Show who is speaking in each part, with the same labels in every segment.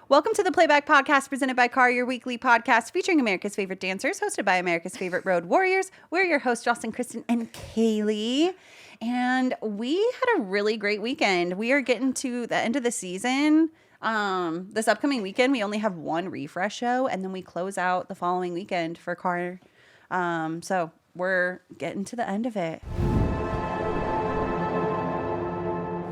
Speaker 1: Welcome to the Playback Podcast presented by Car, your weekly podcast featuring America's favorite dancers, hosted by America's favorite road warriors. We're your hosts, Jocelyn, Kristyn, and Kailey. And we had a really great weekend. We are getting to the end of the season. This upcoming weekend, we only have one refresh show, and then we close out the following weekend for Car. So we're getting to the end of it.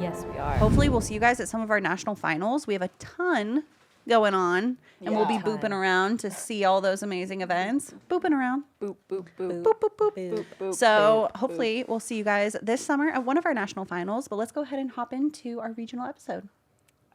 Speaker 2: Yes, we are.
Speaker 1: Hopefully, we'll see you guys at some of our national finals. We have a ton going on, and we'll be booping around to see all those amazing events. Booping around.
Speaker 2: Boop, boop, boop.
Speaker 1: Boop, boop, boop.
Speaker 2: Boop, boop,
Speaker 1: So
Speaker 2: boop,
Speaker 1: hopefully we'll see you guys this summer at one of our national finals. But let's go ahead and hop into our regional episode.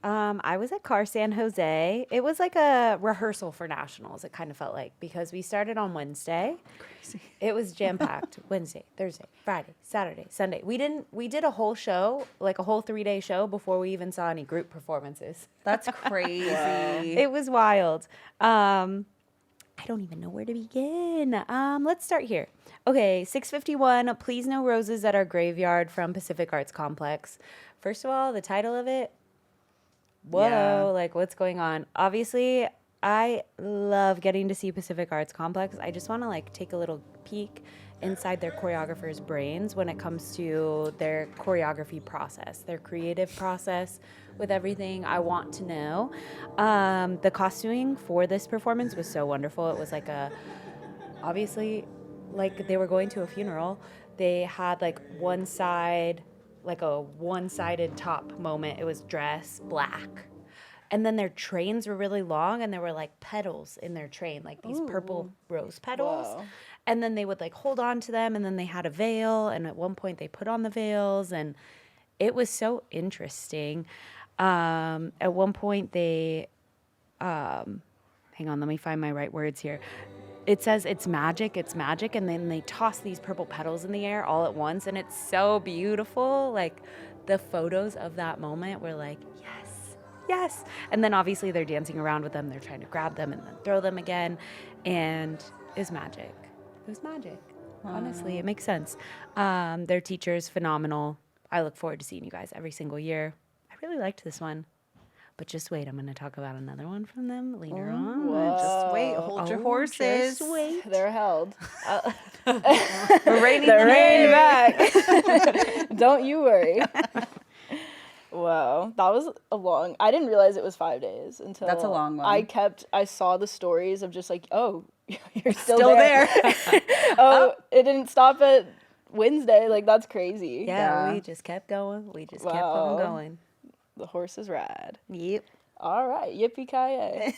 Speaker 2: I was at Car San Jose. It was like a rehearsal for nationals, it kind of felt like, because we started on Wednesday.
Speaker 1: Crazy.
Speaker 2: It was jam-packed. Wednesday, Thursday, Friday, Saturday, Sunday. We did a whole show, like a whole 3-day show before we even saw any group performances.
Speaker 1: That's crazy.
Speaker 2: It was wild. I don't even know where to begin. Let's start here. Okay, 651, Please No Roses at Our Graveyard from Pacific Arts Complex. First of all, the title of it, whoa, like what's going on? Obviously, I love getting to see Pacific Arts Complex. I just want to like take a little peek inside their choreographers' brains when it comes to their choreography process, their creative process with everything. I want to know. The costuming for this performance was so wonderful. It was like obviously, like they were going to a funeral. They had like one side, like a one-sided top moment. It was dress black. And then their trains were really long, and there were like petals in their train, like these purple rose petals. Whoa. And then they would like hold on to them, and then they had a veil, and at one point they put on the veils, and it was so interesting. At one point they, hang on, let me find my right words here. It says it's magic, and then they toss these purple petals in the air all at once, and it's so beautiful. Like, the photos of that moment were like, yes. And then obviously they're dancing around with them. They're trying to grab them and then throw them again, and it's magic. It was magic. Honestly, it makes sense. Their teacher is phenomenal. I look forward to seeing you guys every single year. I really liked this one. But just wait, I'm going to talk about another one from them later on.
Speaker 1: Whoa. Just wait, hold your horses.
Speaker 2: Just wait.
Speaker 3: They're held.
Speaker 2: We're reining
Speaker 3: back. Don't you worry. Wow, that was a long. I didn't realize it was 5 days until
Speaker 1: that's a long one.
Speaker 3: I saw the stories of just like, oh, you're still
Speaker 1: there.
Speaker 3: Oh, it didn't stop at Wednesday. Like, that's crazy.
Speaker 2: Yeah, we just kept going. We just kept on going.
Speaker 3: The horse is rad.
Speaker 2: Yep.
Speaker 3: All right. Yippee-ki-yay.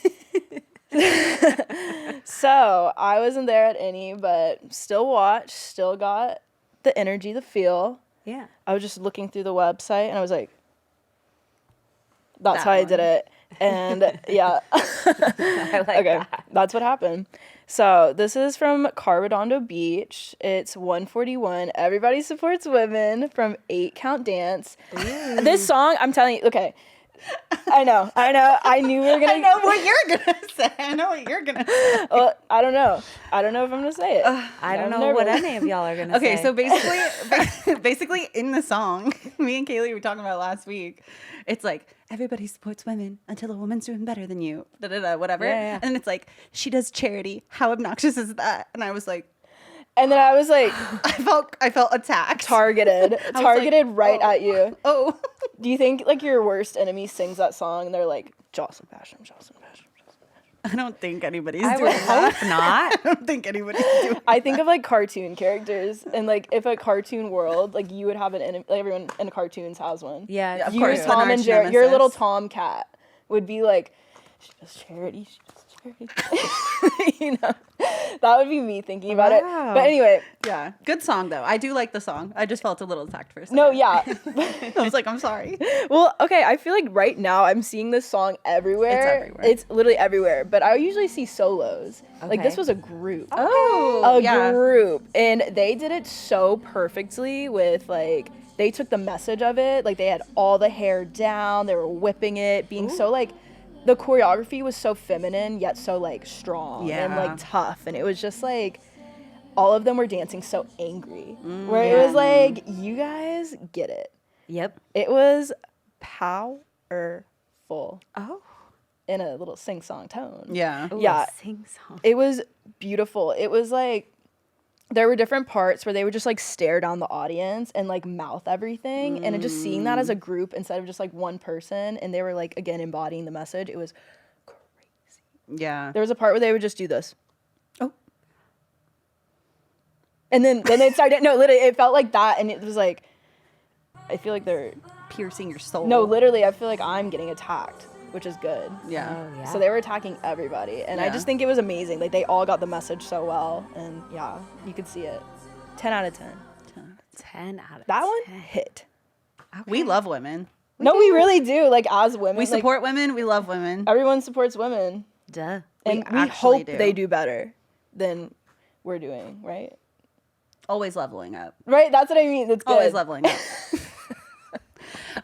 Speaker 3: So, I wasn't there at any, but still watched, still got the energy, the feel.
Speaker 2: Yeah.
Speaker 3: I was just looking through the website, and I was like, that's
Speaker 1: that
Speaker 3: how
Speaker 1: one.
Speaker 3: I did it. And, yeah.
Speaker 2: I like that.
Speaker 3: That's what happened. So, this is from Redondo Beach. It's 141. Everybody Supports Women from 8 Count Dance. Ooh. This song, I'm telling you, okay. I know. I knew we were going to.
Speaker 1: I know what you're going to say.
Speaker 3: Well, I don't know. I don't know if I'm going to say it.
Speaker 2: I don't know what any of y'all are going to say.
Speaker 1: Okay, so basically in the song, me and Kailey were talking about last week, it's like, everybody supports women until a woman's doing better than you, whatever.
Speaker 2: Yeah.
Speaker 1: And it's like, she does charity. How obnoxious is that? And I was like,
Speaker 3: and then I was like,
Speaker 1: I felt attacked.
Speaker 3: Targeted right at you.
Speaker 1: Oh.
Speaker 3: Do you think like your worst enemy sings that song and they're like, Jocelyn Passion.
Speaker 1: I don't think anybody's
Speaker 2: I
Speaker 1: doing
Speaker 2: would
Speaker 1: that.
Speaker 2: hope not.
Speaker 1: I don't think anybody's doing that.
Speaker 3: I think of like cartoon characters, and like if a cartoon world, like you would have an enemy, like everyone in cartoons has one.
Speaker 2: Yeah,
Speaker 1: of
Speaker 3: You,
Speaker 1: course.
Speaker 3: Tom and Jerry, your little Tomcat would be like, she does charity. You know, that would be me thinking about it. But anyway,
Speaker 1: Yeah, good song though. I do like the song. I just felt a little attacked for a second.
Speaker 3: no, yeah.
Speaker 1: I was like, I'm sorry.
Speaker 3: Well, okay, I feel like right now I'm seeing this song everywhere.
Speaker 1: It's everywhere.
Speaker 3: It's literally everywhere. But I usually see solos. Like, this
Speaker 2: Okay.
Speaker 3: was a group.
Speaker 1: Oh,
Speaker 3: A group. And they did it so perfectly with, like, they took the message of it. Like, they had all the hair down. They were whipping it, being so, like, the choreography was so feminine, yet so, like, strong and, like, tough. And it was just, like, all of them were dancing so angry. Where it was, like, you guys get it.
Speaker 2: Yep.
Speaker 3: It was powerful.
Speaker 2: Oh.
Speaker 3: in a little sing-song tone.
Speaker 1: Yeah.
Speaker 2: Ooh,
Speaker 3: Yeah.
Speaker 2: Sing song.
Speaker 3: It was beautiful. It was like there were different parts where they would just like stare down the audience and like mouth everything, and just seeing that as a group instead of just like one person, and they were like again embodying the message. It was crazy.
Speaker 1: Yeah.
Speaker 3: There was a part where they would just do this.
Speaker 1: Oh.
Speaker 3: And then they'd start no, literally it felt like that, and it was like I feel like they're
Speaker 1: Piercing your soul.
Speaker 3: no, literally I feel like I'm getting attacked, which is good.
Speaker 1: Yeah.
Speaker 2: Oh, yeah.
Speaker 3: So they were attacking everybody, and I
Speaker 1: Yeah.
Speaker 3: just think it was amazing. Like they all got the message so well, and yeah, you could see it. 10 out of 10.
Speaker 2: 10 out of
Speaker 3: That one
Speaker 2: 10.
Speaker 3: hit.
Speaker 1: We love women.
Speaker 3: No, we really do. Like as women,
Speaker 1: We
Speaker 3: like,
Speaker 1: support women. We love women.
Speaker 3: everyone supports women,
Speaker 2: Duh.
Speaker 3: and we
Speaker 1: actually
Speaker 3: hope
Speaker 1: do.
Speaker 3: they do better than we're doing. Right?
Speaker 1: Always leveling up.
Speaker 3: Right. That's what I mean. That's good.
Speaker 1: Always leveling up.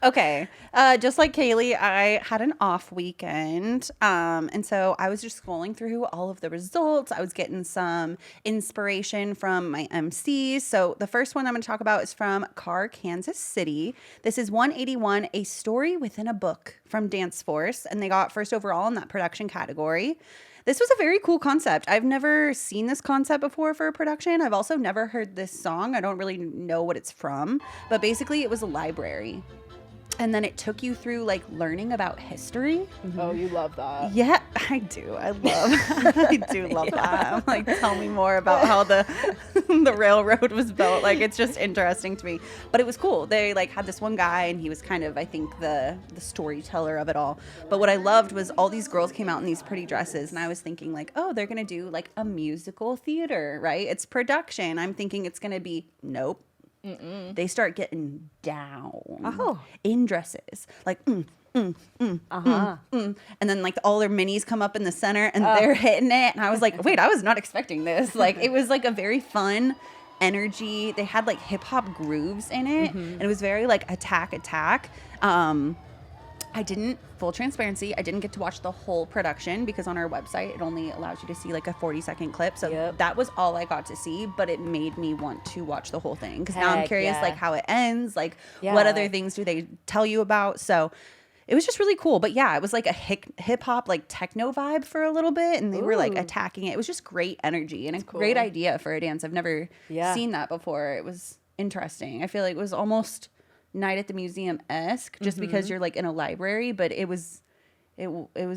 Speaker 1: Okay. Just like Kailey, I had an off weekend. And so I was just scrolling through all of the results. I was getting some inspiration from my MCs. So the first one I'm going to talk about is from Carr, Kansas City. This is 181, A Story Within a Book from Dance Force. And they got first overall in that production category. This was a very cool concept. I've never seen this concept before for a production. I've also never heard this song. I don't really know what it's from, but basically it was a library. And then it took you through like learning about history.
Speaker 3: Oh, you love that.
Speaker 1: Yeah, I do. I do love that. I'm like, tell me more about how the the railroad was built. Like, it's just interesting to me. But it was cool. They like had this one guy, and he was kind of, I think, the storyteller of it all. But what I loved was all these girls came out in these pretty dresses, and I was thinking like, oh, they're gonna do like a musical theater, right? It's production. I'm thinking it's gonna be nope. They start getting down in dresses, like and then like all their minis come up in the center and they're hitting it, and I was like, wait, I was not expecting this. Like it was like a very fun energy. They had like hip hop grooves in it, and it was very like attack. I didn't, full transparency, I didn't get to watch the whole production because on our website it only allows you to see like a 40-second clip. So that was all I got to see, but it made me want to watch the whole thing because now I'm curious like how it ends, like what other things do they tell you about. So it was just really cool. But yeah, it was like a hip hop like techno vibe for a little bit, and they were like attacking it. It was just great energy and a great idea for a dance. I've never seen that before. It was interesting. I feel like it was almost Night at the Museum-esque just because you're like in a library, but it was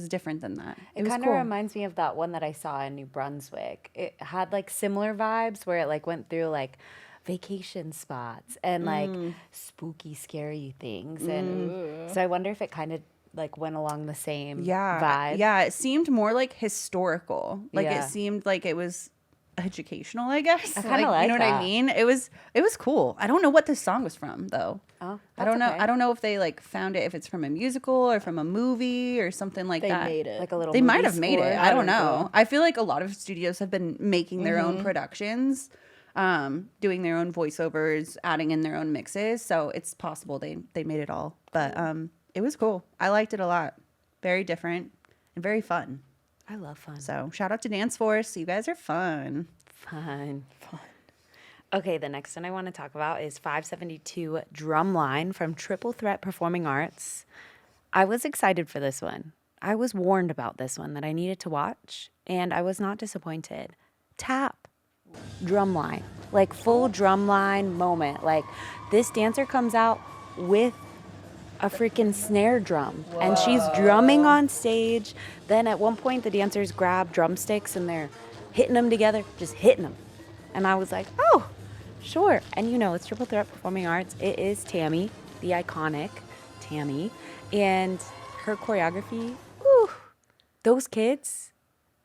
Speaker 1: different than that.
Speaker 2: It kind of reminds me of that one that I saw in New Brunswick. It had like similar vibes where it like went through like vacation spots and like spooky, scary things. And so I wonder if it kind of like went along the same vibe.
Speaker 1: Yeah, it seemed more like historical. Like it seemed like it was educational, I guess.
Speaker 2: I kind of like
Speaker 1: you know
Speaker 2: that.
Speaker 1: what I mean? It was cool. I don't know what this song was from though.
Speaker 2: Oh,
Speaker 1: I don't know.
Speaker 2: okay.
Speaker 1: I don't know if they like found it, if it's from a musical or from a movie or something like that.
Speaker 3: They made it.
Speaker 2: Like a little
Speaker 1: They might
Speaker 2: movie
Speaker 1: have made
Speaker 2: score.
Speaker 1: it. I don't know. I feel like a lot of studios have been making their own productions, doing their own voiceovers, adding in their own mixes. So it's possible they made it all. But it was cool. I liked it a lot. Very different and very fun.
Speaker 2: I love fun.
Speaker 1: So shout out to Dance Force. You guys are fun.
Speaker 2: Fun. Okay, the next one I want to talk about is 572 Drumline from Triple Threat Performing Arts. I was excited for this one. I was warned about this one that I needed to watch, and I was not disappointed. Tap. Drumline. Like full drumline moment. Like this dancer comes out with a freaking snare drum. Whoa. And she's drumming on stage. Then at one point the dancers grab drumsticks and they're hitting them together, just hitting them. And I was like, oh, sure. And you know, it's Triple Threat Performing Arts. It is Tammy, the iconic Tammy. And her choreography, whew, those kids,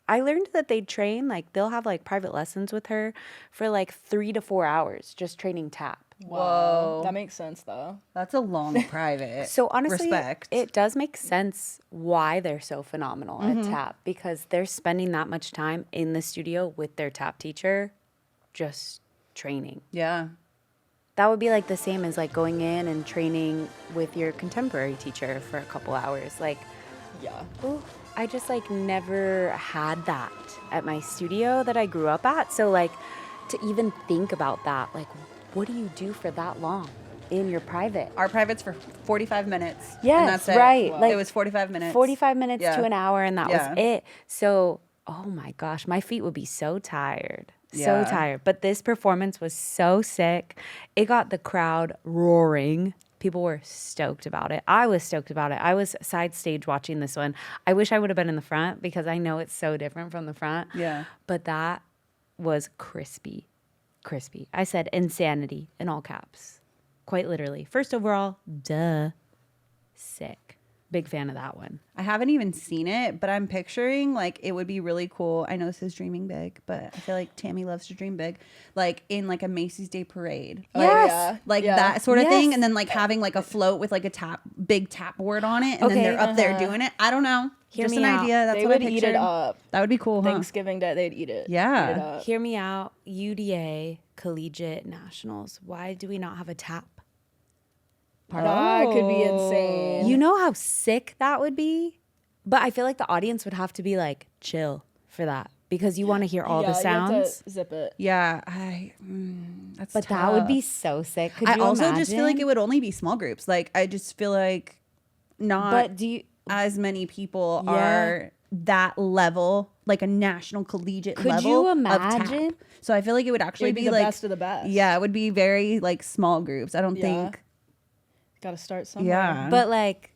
Speaker 2: I learned that they train, like they'll have like private lessons with her for like 3 to 4 hours just training tap.
Speaker 1: Whoa.
Speaker 3: That makes sense though.
Speaker 1: That's a long private.
Speaker 2: So honestly,
Speaker 1: respect.
Speaker 2: It does make sense why they're so phenomenal at tap, because they're spending that much time in the studio with their tap teacher just training.
Speaker 1: Yeah.
Speaker 2: That would be like the same as like going in and training with your contemporary teacher for a couple hours. Like,
Speaker 3: Yeah.
Speaker 2: ooh, I just like never had that at my studio that I grew up at. So like to even think about that, like what do you do for that long? in your private?
Speaker 1: Our private's for 45 minutes.
Speaker 2: Yes,
Speaker 1: and that's it.
Speaker 2: right.
Speaker 1: Wow.
Speaker 2: Like,
Speaker 1: it was 45 minutes.
Speaker 2: 45 minutes
Speaker 1: Yeah.
Speaker 2: to an hour, and that
Speaker 1: Yeah.
Speaker 2: was it. So, oh my gosh, my feet would be so tired.
Speaker 1: Yeah.
Speaker 2: So tired. But this performance was so sick. It got the crowd roaring. People were stoked about it. I was stoked about it. I was side stage watching this one. I wish I would have been in the front because I know it's so different from the front.
Speaker 1: Yeah.
Speaker 2: But that was crispy. Crispy. I said insanity in all caps. Quite literally. First overall, duh. Sick. Big fan of that one.
Speaker 1: I haven't even seen it, but I'm picturing like it would be really cool. I know this is dreaming big, but I feel like Tammy loves to dream big. Like in like a Macy's Day Parade.
Speaker 2: Yes.
Speaker 3: Yeah.
Speaker 1: Like
Speaker 3: Yeah.
Speaker 1: that sort of thing.
Speaker 2: Yes.
Speaker 1: And then like having like a float with like a big tap board on it. And then
Speaker 2: Okay.
Speaker 1: they're up there doing it. I don't know.
Speaker 2: Hear
Speaker 1: Just
Speaker 2: me
Speaker 1: an
Speaker 2: out.
Speaker 1: idea. That's
Speaker 3: They
Speaker 1: what
Speaker 3: would
Speaker 1: I
Speaker 3: eat
Speaker 1: pictured.
Speaker 3: it up.
Speaker 1: That would be cool, huh?
Speaker 3: Thanksgiving Day, they'd eat it.
Speaker 1: Yeah.
Speaker 3: Eat it up.
Speaker 2: Hear me out. UDA Collegiate Nationals. Why do we not have a tap?
Speaker 3: That could be insane.
Speaker 2: You know how sick that would be? But I feel like the audience would have to be like chill for that because you want to hear all the
Speaker 3: You have to
Speaker 2: sounds.
Speaker 3: zip it.
Speaker 1: Yeah. That's
Speaker 2: But
Speaker 1: tough.
Speaker 2: that would be so sick. Could
Speaker 1: I
Speaker 2: you
Speaker 1: also just feel like
Speaker 2: imagine?
Speaker 1: it would only be small groups. Like I just feel like not
Speaker 2: But do you?
Speaker 1: as many people
Speaker 2: Yeah.
Speaker 1: are that level, like a national collegiate
Speaker 2: Could
Speaker 1: level
Speaker 2: you
Speaker 1: of
Speaker 2: imagine?
Speaker 1: tap. So I feel like it would actually
Speaker 3: It'd be
Speaker 1: be
Speaker 3: the
Speaker 1: like
Speaker 3: best of the best.
Speaker 1: Yeah, it would be very like small groups. I don't
Speaker 3: Yeah.
Speaker 1: think.
Speaker 3: Got to start somewhere.
Speaker 1: Yeah.
Speaker 2: But like,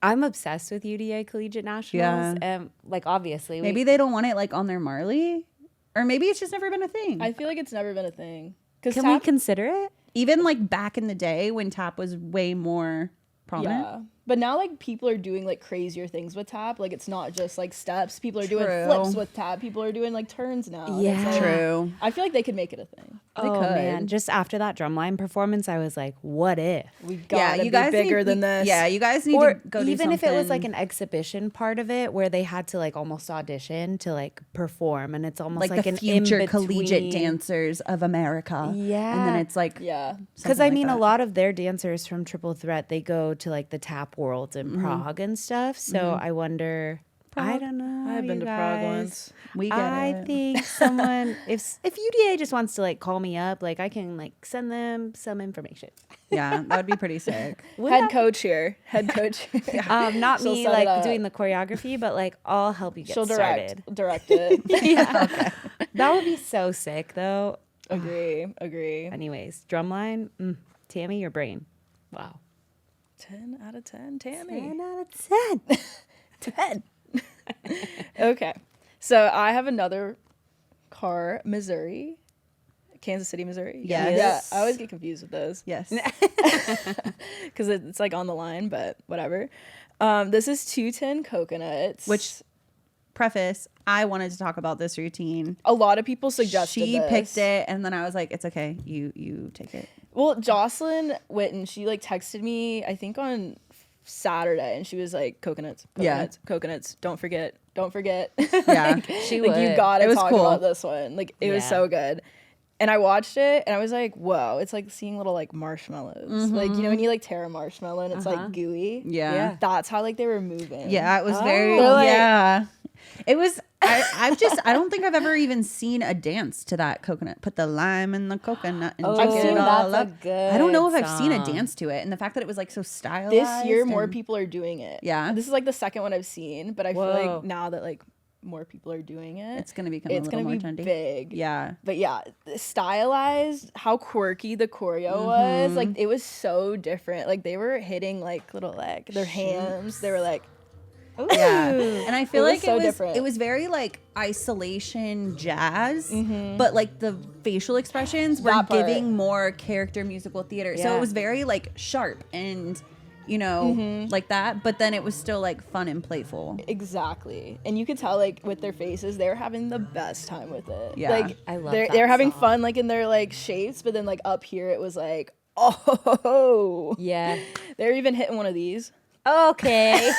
Speaker 2: I'm obsessed with UDA Collegiate Nationals,
Speaker 1: Yeah.
Speaker 2: and like obviously,
Speaker 1: Maybe they don't want it like on their Marley, or maybe it's just never been a thing.
Speaker 3: I feel like it's never been a thing. Because
Speaker 2: can we consider it?
Speaker 1: Even like back in the day when tap was way more prominent.
Speaker 3: Yeah. But now like people are doing like crazier things with tap. Like it's not just like steps. People are doing
Speaker 1: True.
Speaker 3: flips with tap. People are doing like turns now. and it's,
Speaker 2: Yeah.
Speaker 3: like,
Speaker 1: True.
Speaker 3: I feel like they could make it a thing.
Speaker 1: They
Speaker 2: Oh
Speaker 1: could.
Speaker 2: man! Just after that drumline performance, I was like, "What if?"
Speaker 3: We gotta
Speaker 1: you
Speaker 3: be
Speaker 1: guys
Speaker 3: bigger
Speaker 1: need,
Speaker 3: than this.
Speaker 1: Yeah, you guys need
Speaker 2: Or
Speaker 1: to go do
Speaker 2: even if it was like
Speaker 1: something.
Speaker 2: an exhibition part of it, where they had to like almost audition to like perform, and it's almost
Speaker 1: like
Speaker 2: like
Speaker 1: the
Speaker 2: an
Speaker 1: future collegiate
Speaker 2: in-between.
Speaker 1: dancers of America. And then
Speaker 2: Yeah.
Speaker 1: it's like
Speaker 3: Yeah.
Speaker 2: Because
Speaker 1: something
Speaker 2: I
Speaker 1: like
Speaker 2: mean, a
Speaker 1: that.
Speaker 2: lot of their dancers from Triple Threat, they go to like the tap world in Prague and stuff. So I wonder. I don't know.
Speaker 3: I've been
Speaker 2: you
Speaker 3: to Prague
Speaker 2: guys.
Speaker 3: once.
Speaker 1: We get
Speaker 2: I
Speaker 1: it.
Speaker 2: think someone, if UDA just wants to like call me up, like I can like send them some information.
Speaker 1: Yeah, that would be pretty sick.
Speaker 3: Head coach here. Head coach.
Speaker 2: Not
Speaker 3: She'll
Speaker 2: me
Speaker 3: set it
Speaker 2: like
Speaker 3: up.
Speaker 2: doing the choreography, but like I'll help you get
Speaker 3: She'll
Speaker 2: started.
Speaker 3: direct it.
Speaker 2: Yeah, that would be so sick though.
Speaker 3: Agree.
Speaker 2: Anyways, drumline, Tammy, your brain. Wow.
Speaker 3: 10 out of 10, Tammy.
Speaker 2: 10 out of 10.
Speaker 3: 10. Okay. So I have another car, Missouri. Kansas City, Missouri.
Speaker 1: Yes.
Speaker 3: Yeah, I always get confused with those
Speaker 1: Yes.
Speaker 3: because it's like on the line, but whatever. This is 210 Coconuts.
Speaker 1: Which, preface, I wanted to talk about this routine.
Speaker 3: a lot of people suggested
Speaker 1: She
Speaker 3: this.
Speaker 1: picked it, and then I was like, "It's okay, you take it."
Speaker 3: Well, Jocelyn went and she like texted me, I think on Saturday, and she was like, coconuts,
Speaker 1: Yeah.
Speaker 3: coconuts, don't forget.
Speaker 1: Yeah, she
Speaker 3: Like, you
Speaker 1: would.
Speaker 3: gotta
Speaker 1: It was
Speaker 3: talk
Speaker 1: cool.
Speaker 3: about this one. Like, it was
Speaker 2: Yeah.
Speaker 3: so good. And I watched it, and I was like, whoa, it's like seeing little like marshmallows. Like, you know, when you like tear a marshmallow and it's like gooey.
Speaker 1: Yeah.
Speaker 3: That's how like they were moving.
Speaker 1: Yeah, it was very.
Speaker 3: They're like-
Speaker 1: Yeah, it was. I don't think I've ever even seen a dance to that coconut. Put the lime in the coconut and
Speaker 2: Oh,
Speaker 1: check
Speaker 3: I've
Speaker 1: it
Speaker 3: seen
Speaker 1: all
Speaker 2: that's a
Speaker 1: up.
Speaker 2: good
Speaker 1: I don't know if I've seen a
Speaker 2: song.
Speaker 1: dance to it, and the fact that it was like so stylized.
Speaker 3: This year, more
Speaker 1: and-
Speaker 3: people are doing it.
Speaker 1: Yeah.
Speaker 3: This is like the second one I've seen, but I feel
Speaker 2: Whoa.
Speaker 3: like now that like more people are doing it,
Speaker 1: It's gonna become a
Speaker 3: it's
Speaker 1: little
Speaker 3: gonna
Speaker 1: more
Speaker 3: be
Speaker 1: trendy.
Speaker 3: big.
Speaker 1: Yeah.
Speaker 3: But yeah, stylized, how quirky the choreo was. Like it was so different. Like they were hitting like little like their hands. They were like,
Speaker 1: Yeah, and I feel
Speaker 3: It was
Speaker 1: like
Speaker 3: so
Speaker 1: it was
Speaker 3: different.
Speaker 1: it was very like isolation jazz, but like the facial expressions were
Speaker 3: That part.
Speaker 1: giving more character musical theater. So
Speaker 2: Yeah.
Speaker 1: it was very like sharp and like that, but then it was still like fun and playful.
Speaker 3: exactly. And you could tell like with their faces, they were having the best time with it.
Speaker 1: Yeah.
Speaker 3: Like
Speaker 2: I love
Speaker 3: they're
Speaker 2: that
Speaker 3: having
Speaker 2: song.
Speaker 3: fun like in their like shapes, but then like up here it was like, oh,
Speaker 2: Yeah.
Speaker 3: they're even hitting one of these.
Speaker 2: Okay.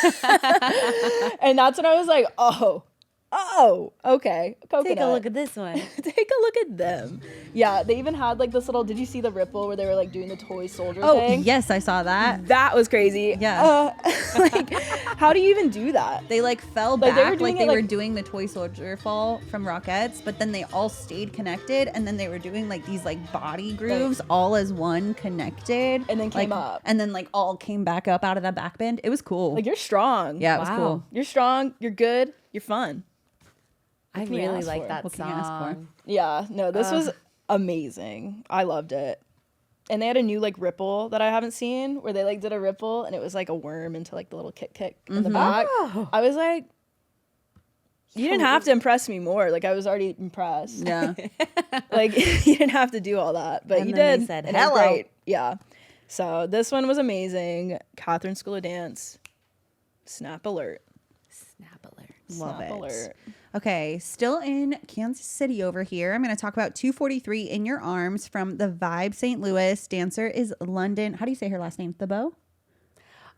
Speaker 3: And that's when I was like, oh, oh, okay. Coconut.
Speaker 2: Take a look at this one.
Speaker 3: Take a look at them. Yeah, they even had like this little, did you see the ripple where they were like doing the toy soldier
Speaker 1: Oh,
Speaker 3: thing?
Speaker 1: yes, I saw that.
Speaker 3: That was crazy.
Speaker 1: Yeah.
Speaker 3: Like, how do you even do that?
Speaker 1: They like fell
Speaker 3: Like,
Speaker 1: back,
Speaker 3: they
Speaker 1: were
Speaker 3: were
Speaker 1: doing the toy soldier fall from Rockettes, but then they all stayed connected, and then they were doing like these like body grooves all as one connected,
Speaker 3: And then came up.
Speaker 1: and then like all came back up out of that back bend. It was cool.
Speaker 3: Like, you're strong.
Speaker 1: Yeah, it was
Speaker 2: Wow.
Speaker 1: cool.
Speaker 3: You're strong. You're good. You're fun.
Speaker 2: I
Speaker 3: can you
Speaker 2: really
Speaker 3: ask
Speaker 2: like
Speaker 3: for?
Speaker 2: that
Speaker 1: What can you ask for?
Speaker 2: song.
Speaker 3: Yeah, no, this was amazing. I loved it. And they had a new like ripple that I haven't seen where they like did a ripple and it was like a worm into like the little kick in the back.
Speaker 2: Oh.
Speaker 3: I was like, you didn't have to impress me more. Like I was already impressed.
Speaker 1: Yeah.
Speaker 3: Like you didn't have to do all that, but
Speaker 2: And
Speaker 3: you
Speaker 2: then
Speaker 3: did.
Speaker 2: they said,
Speaker 3: and it was
Speaker 1: "Hello."
Speaker 3: great. Yeah. So this one was amazing. Catherine School of Dance. Snap alert.
Speaker 2: Snap alert.
Speaker 1: Love
Speaker 3: Snap
Speaker 1: it.
Speaker 3: alert.
Speaker 1: Okay, still in Kansas City over here. I'm going to talk about 243 In Your Arms from the Vibe St. Louis. Dancer is London. How do you say her last name? Thibault?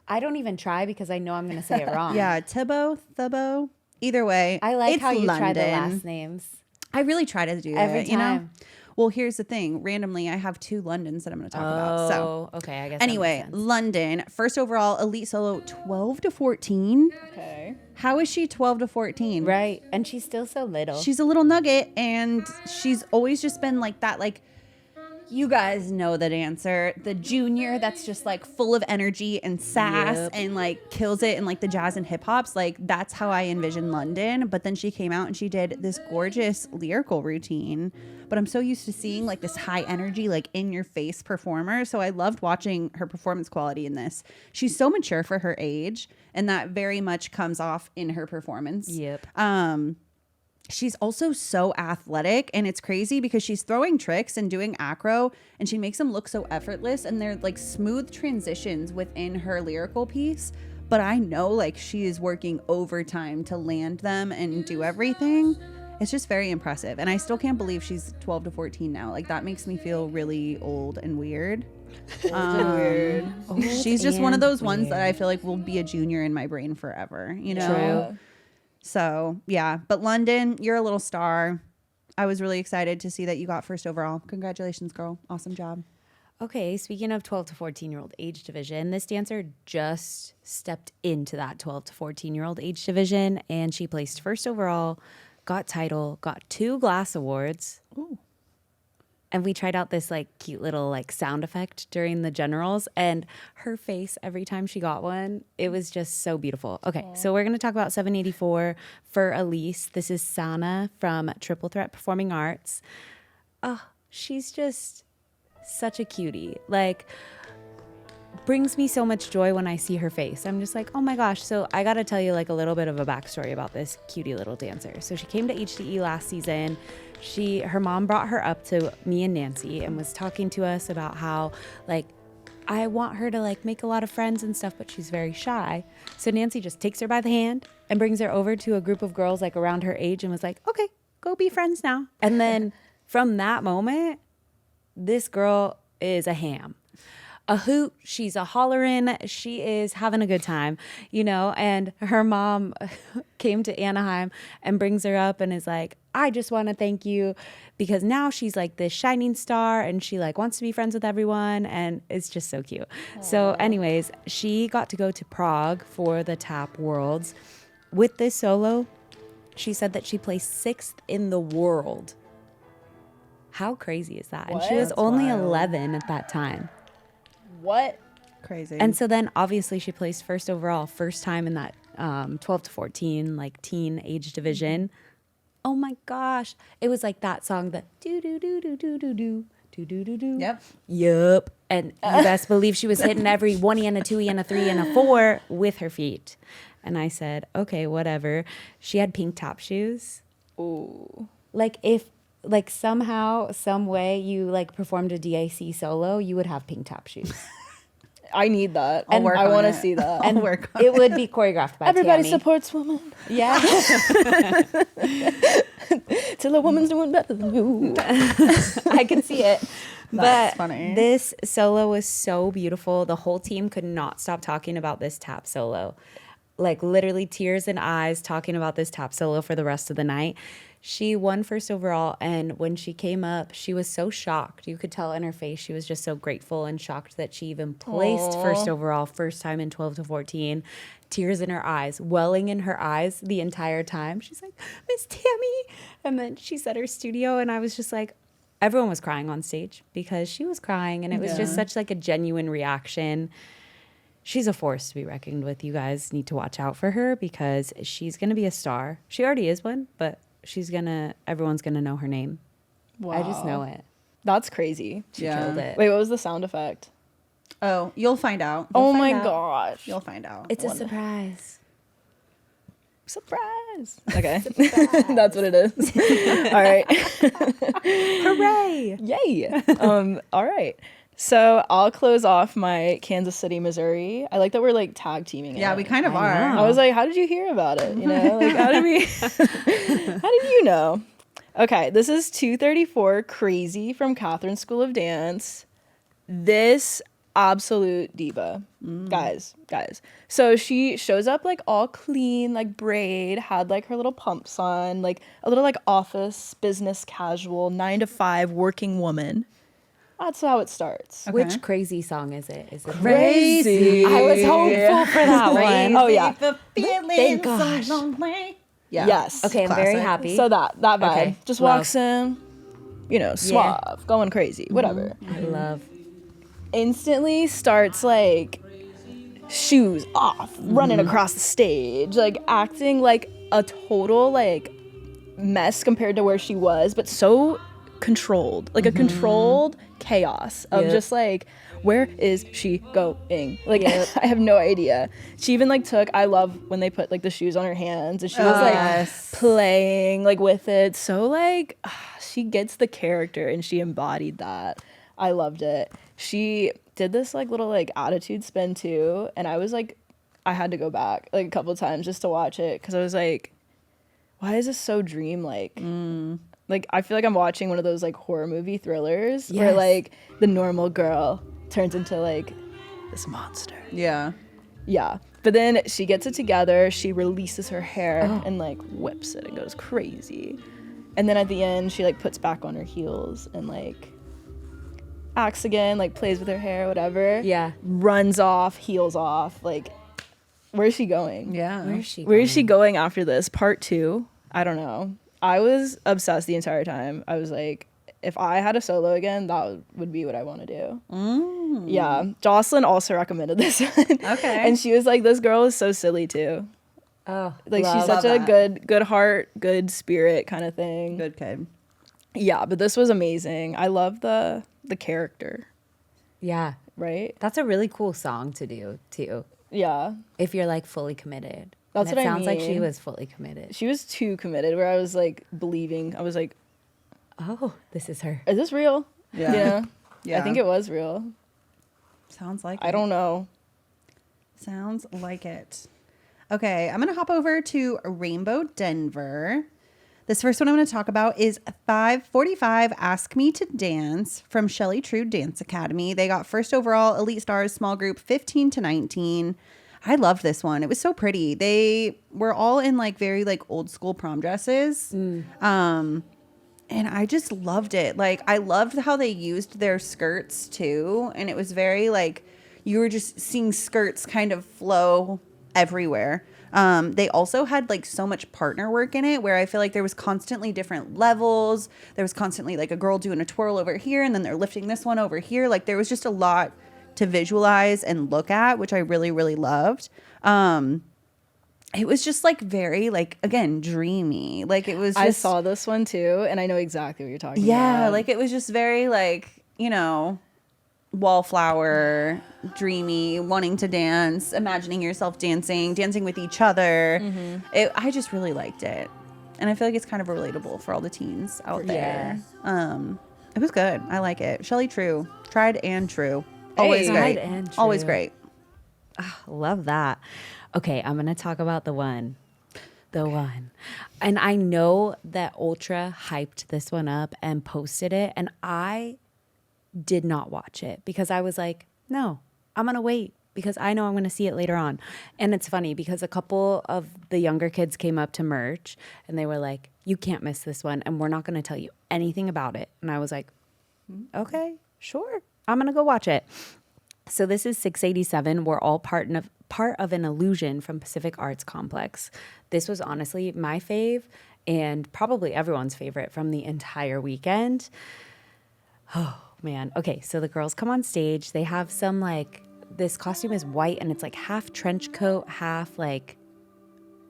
Speaker 2: I don't even try because I know I'm going to say it wrong.
Speaker 1: Yeah, Thibault. Either way,
Speaker 2: I like
Speaker 1: it's
Speaker 2: how you try the
Speaker 1: London.
Speaker 2: last names.
Speaker 1: I really try to do
Speaker 2: Every
Speaker 1: that, you know?
Speaker 2: time.
Speaker 1: Well, here's the thing. Randomly, I have 2 Londons that I'm going to talk about. So,
Speaker 2: okay, I guess. that
Speaker 1: anyway,
Speaker 2: makes sense.
Speaker 1: London, first overall elite solo 12 to 14.
Speaker 3: Okay.
Speaker 1: How is she 12 to 14?
Speaker 2: Right, and she's still so little.
Speaker 1: She's a little nugget, and she's always just been like that, like, you guys know the dancer, the junior that's just like full of energy and sass
Speaker 2: Yep.
Speaker 1: and like kills it in like the jazz and hip hops. Like that's how I envision London. But then she came out and she did this gorgeous lyrical routine. But I'm so used to seeing like this high energy, like in your face performer. So I loved watching her performance quality in this. She's so mature for her age, and that very much comes off in her performance.
Speaker 2: Yep.
Speaker 1: She's also so athletic, and it's crazy because she's throwing tricks and doing acro, and she makes them look so effortless, and they're like smooth transitions within her lyrical piece. But I know like she is working overtime to land them and do everything. It's just very impressive. And I still can't believe she's 12 to 14 now. Like that makes me feel really old and weird. She's just one of those ones that I feel like will be a junior in my brain forever, you know?
Speaker 2: True.
Speaker 1: So, yeah. But London, you're a little star. I was really excited to see that you got first overall. Congratulations, girl. Awesome job.
Speaker 2: Okay, speaking of 12 to 14-year-old age division, this dancer just stepped into that 12 to 14-year-old age division, and she placed first overall, got title, got 2 Glass Awards.
Speaker 1: Ooh.
Speaker 2: And we tried out this like cute little like sound effect during the generals, and her face every time she got one, it was just so beautiful. Okay, so we're gonna talk about 784 for Elise. This is Sana from Triple Threat Performing Arts. Oh, she's just such a cutie. Like, brings me so much joy when I see her face. I'm just like, oh my gosh. So I gotta tell you like a little bit of a backstory about this cutie little dancer. So she came to HDE last season. Her mom brought her up to me and Nancy and was talking to us about how like I want her to like make a lot of friends and stuff, but she's very shy. So Nancy just takes her by the hand and brings her over to a group of girls like around her age and was like, okay, go be friends now. And then from that moment, this girl is a ham. A hoot, she's a hollerin', she is having a good time, you know, and her mom came to Anaheim and brings her up and is like, I just want to thank you because now she's like this shining star and she like wants to be friends with everyone and it's just so cute. Aww. So anyways, she got to go to Prague for the Tap Worlds. With this solo, she said that she placed 6th in the world. How crazy is that?
Speaker 3: What?
Speaker 2: And she was
Speaker 1: That's
Speaker 2: only
Speaker 1: wild.
Speaker 2: 11 at that time.
Speaker 3: What?
Speaker 1: Crazy.
Speaker 2: And so then obviously she placed first overall, first time in that 12 to 14, like teen age division. Oh my gosh. It was like that song, the do do do do do do do do do do do.
Speaker 1: Yep.
Speaker 2: Yup. And you best believe she was hitting every 1E and a 2E and a 3 and a 4 with her feet. And I said, okay, whatever. She had pink tap shoes.
Speaker 3: Ooh.
Speaker 2: Like if like somehow, some way you like performed a DAC solo, you would have pink tap shoes.
Speaker 3: I need that.
Speaker 1: I'll work
Speaker 3: I
Speaker 1: on
Speaker 3: want to
Speaker 1: it.
Speaker 3: see that.
Speaker 1: I'll work on
Speaker 2: It would be choreographed by
Speaker 3: Everybody
Speaker 2: Tammy.
Speaker 3: supports women
Speaker 2: Yeah.
Speaker 3: till a woman's doing better than you.
Speaker 2: I can see it.
Speaker 1: That's
Speaker 2: But
Speaker 1: funny.
Speaker 2: this solo was so beautiful. The whole team could not stop talking about this tap solo. like literally tears in eyes talking about this top solo for the rest of the night. She won first overall, and when she came up, she was so shocked. You could tell in her face she was just so grateful and shocked that she even placed first overall, first time in 12 to 14. Tears in her eyes, welling in her eyes the entire time. She's like, Miss Tammy. And then she's at her studio, and I was just like, everyone was crying on stage because she was crying, and it was just such like a genuine reaction. She's a force to be reckoned with. You guys need to watch out for her because she's going to be a star. She already is one, but everyone's going to know her name.
Speaker 3: Wow.
Speaker 2: I just know it.
Speaker 3: That's crazy.
Speaker 2: She killed it.
Speaker 3: Wait, what was the sound effect?
Speaker 1: Oh, you'll find out.
Speaker 3: Oh my gosh.
Speaker 1: You'll find out.
Speaker 2: It's a surprise.
Speaker 3: Surprise. Okay. That's what it is. All right.
Speaker 2: Hooray.
Speaker 3: Yay. All right. So I'll close off my Kansas City, Missouri. I like that we're like tag teaming.
Speaker 1: Yeah, we kind of
Speaker 2: I
Speaker 1: are.
Speaker 2: know.
Speaker 3: I was like, how did you hear about it? You know, like how did you know? Okay, this is 234 Crazy from Catherine School of Dance. This absolute diva. Guys. So she shows up like all clean, like braid, had like her little pumps on, like a little like office, business casual, 9 to 5 working woman. That's how it starts.
Speaker 1: Okay.
Speaker 2: Which crazy song is it? Is it
Speaker 3: Crazy.
Speaker 2: I was hopeful for that one.
Speaker 3: Oh yeah.
Speaker 2: Thank gosh.
Speaker 1: Yeah.
Speaker 3: Yes.
Speaker 2: Okay, I'm very happy.
Speaker 3: So that vibe.
Speaker 2: Okay.
Speaker 3: Just
Speaker 2: Love.
Speaker 3: walks in, you know, suave, going crazy, whatever.
Speaker 2: I love.
Speaker 3: Instantly starts like shoes off, running across the stage, like acting like a total like mess compared to where she was, but so controlled, like a controlled chaos of just like, where is she going? Like, I have no idea. She even like I love when they put like the shoes on her hands and she was like playing like with it. So like she gets the character and she embodied that. I loved it. She did this like little like attitude spin too. And I was like, I had to go back like a couple of times just to watch it. Cause I was like, why is this so dreamlike? Like, I feel like I'm watching one of those, like, horror movie thrillers where, like, the normal girl turns into, like, this monster.
Speaker 1: Yeah.
Speaker 3: Yeah. But then she gets it together. She releases her hair and, like, whips it and goes crazy. And then at the end, she, like, puts back on her heels and, like, acts again, like, plays with her hair, whatever.
Speaker 2: Yeah.
Speaker 3: Runs off, heels off. Like, where's she going?
Speaker 1: Yeah.
Speaker 3: Where is she going after this? Part 2? I don't know. I was obsessed the entire time. I was like, if I had a solo again, that would be what I want to do. Yeah. Jocelyn also recommended this one.
Speaker 1: Okay.
Speaker 3: And she was like, this girl is so silly too.
Speaker 2: Oh,
Speaker 3: Like she's
Speaker 1: love
Speaker 3: such a
Speaker 1: that.
Speaker 3: good heart, good spirit kind of thing.
Speaker 1: Good kid.
Speaker 3: Yeah, but this was amazing. I love the character,
Speaker 2: yeah.
Speaker 3: right?
Speaker 2: That's a really cool song to do too.
Speaker 3: Yeah.
Speaker 2: If you're like fully committed.
Speaker 3: That's
Speaker 2: And
Speaker 3: what I
Speaker 2: it sounds like she
Speaker 3: mean.
Speaker 2: was fully committed.
Speaker 3: She was too committed where I was like believing. I was like,
Speaker 2: Oh, this is her.
Speaker 3: is this real?
Speaker 1: Yeah.
Speaker 3: Yeah.
Speaker 1: Yeah.
Speaker 3: I think it was real.
Speaker 1: Sounds like
Speaker 3: I don't know.
Speaker 1: Sounds like it. Okay, I'm going to hop over to Rainbow Denver. This first one I'm going to talk about is 545 Ask Me to Dance from Shelley True Dance Academy. They got first overall, Elite Stars, small group, 15 to 19. I loved this one. It was so pretty. They were all in like very like old school prom dresses. And I just loved it. Like I loved how they used their skirts too. And it was very like you were just seeing skirts kind of flow everywhere. They also had like so much partner work in it where I feel like there was constantly different levels. There was constantly like a girl doing a twirl over here and then they're lifting this one over here. Like there was just a lot to visualize and look at, which I really, really loved. It was just like very like, again, dreamy. Like it was just,
Speaker 3: I saw this one too, and I know exactly what you're talking about.
Speaker 1: yeah, like it was just very like, you know, wallflower, dreamy, wanting to dance, imagining yourself dancing with each other. I just really liked it. And I feel like it's kind of relatable for all the teens out there. It was good. I like it. Shelley True, tried and true. Always
Speaker 2: Tried
Speaker 1: great.
Speaker 2: and
Speaker 1: Always
Speaker 2: true.
Speaker 1: great.
Speaker 2: Love that. Okay, I'm going to talk about the one. And I know that Ultra hyped this one up and posted it, and I did not watch it because I was like, no, I'm going to wait because I know I'm going to see it later on. And it's funny because a couple of the younger kids came up to merch and they were like, you can't miss this one. And we're not going to tell you anything about it. And I was like, okay, sure. I'm going to go watch it. So this is 687. We're all part of an illusion from Pacific Arts Complex. This was honestly my fave and probably everyone's favorite from the entire weekend. Oh, man. Okay, so the girls come on stage. They have some like, this costume is white and it's like half trench coat, half like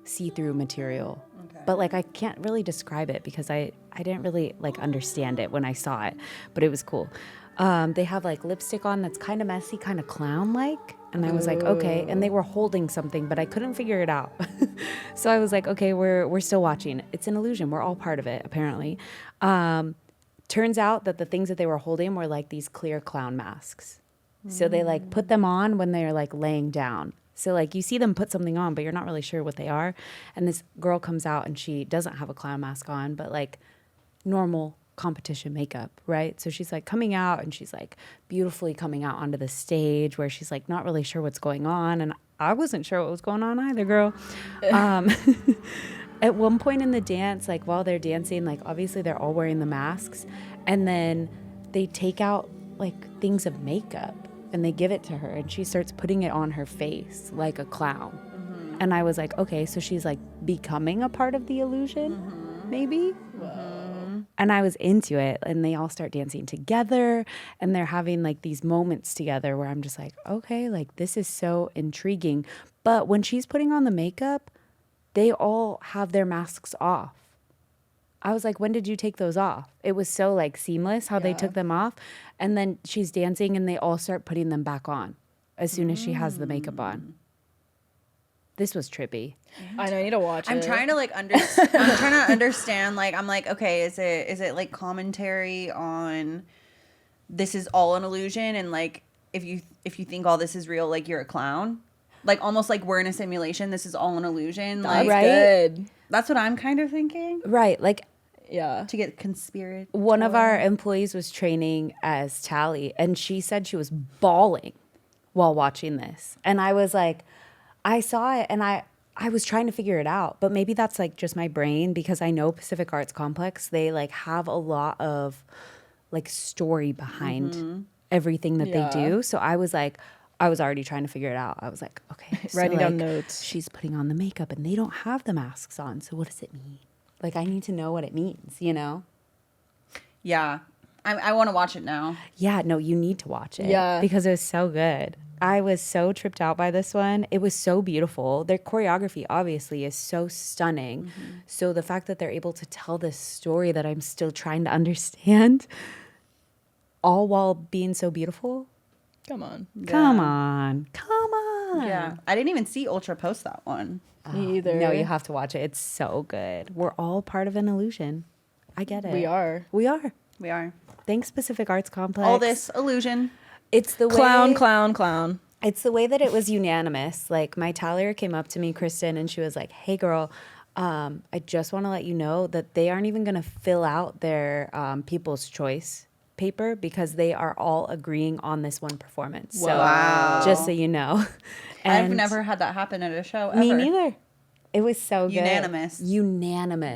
Speaker 2: see-through material. Okay. But like I can't really describe it because I didn't really like understand it when I saw it, but it was cool. They have like lipstick on that's kind of messy, kind of clown-like. And I was like, okay. And they were holding something, but I couldn't figure it out. So I was like, okay, we're still watching. It's an illusion. We're all part of it, apparently. Turns out that the things that they were holding were like these clear clown masks. So they like put them on when they're like laying down. So like you see them put something on, but you're not really sure what they are. And this girl comes out and she doesn't have a clown mask on, but like normal competition makeup, right? So she's like coming out and she's like beautifully coming out onto the stage where she's like not really sure what's going on. And I wasn't sure what was going on either, girl. At one point in the dance, like while they're dancing, like obviously they're all wearing the masks and then they take out like things of makeup and they give it to her and she starts putting it on her face like a clown. Mm-hmm. And I was like, okay, so she's like becoming a part of the illusion, maybe? And I was into it and they all start dancing together and they're having like these moments together where I'm just like, okay, like this is so intriguing. But when she's putting on the makeup, they all have their masks off. I was like, when did you take those off? It was so like seamless how they took them off. And then she's dancing and they all start putting them back on as soon as she has the makeup on. This was trippy.
Speaker 3: I know, I need to watch it.
Speaker 1: I'm trying to like I'm trying to understand, like I'm like, okay, is it like commentary on this is all an illusion and like if you think all this is real, like you're a clown? Like almost like we're in a simulation, this is all an illusion.
Speaker 3: That's
Speaker 1: like
Speaker 3: good.
Speaker 1: That's what I'm kind of thinking.
Speaker 2: Right. Like
Speaker 3: Yeah.
Speaker 1: To get conspiracy.
Speaker 2: one of our employees was training as Tally and she said she was bawling while watching this. And I was like, I saw it and I was trying to figure it out, but maybe that's like just my brain because I know Pacific Arts Complex, they like have a lot of like story behind everything that they do. So I was like, I was already trying to figure it out. I was like, okay, so
Speaker 3: writing down
Speaker 2: like,
Speaker 3: notes.
Speaker 2: She's putting on the makeup and they don't have the masks on. So what does it mean? Like I need to know what it means, you know?
Speaker 1: Yeah. I want to watch it now.
Speaker 2: Yeah, no, you need to watch it.
Speaker 3: Yeah.
Speaker 2: Because it was so good. I was so tripped out by this one. It was so beautiful. Their choreography, obviously, is so stunning. Mm-hmm. So the fact that they're able to tell this story that I'm still trying to understand, all while being so beautiful.
Speaker 3: Come on.
Speaker 1: Yeah.
Speaker 2: Come on.
Speaker 1: Yeah. I didn't even see Ultra post that one.
Speaker 3: Me either.
Speaker 2: No, you have to watch it. It's so good. We're all part of an illusion. I get it.
Speaker 3: We are.
Speaker 2: We are.
Speaker 1: We are.
Speaker 2: Thanks, Pacific Arts Complex.
Speaker 1: All this illusion.
Speaker 2: It's the
Speaker 3: Clown,
Speaker 2: way...
Speaker 3: clown.
Speaker 2: It's the way that it was unanimous. Like, my tallier came up to me, Kristyn, and she was like, hey, girl, I just want to let you know that they aren't even going to fill out their People's Choice paper because they are all agreeing on this one performance.
Speaker 1: Wow.
Speaker 2: So, just so you know.
Speaker 1: I've never had that happen at a show ever.
Speaker 2: Me neither. It was so good.
Speaker 1: Unanimous.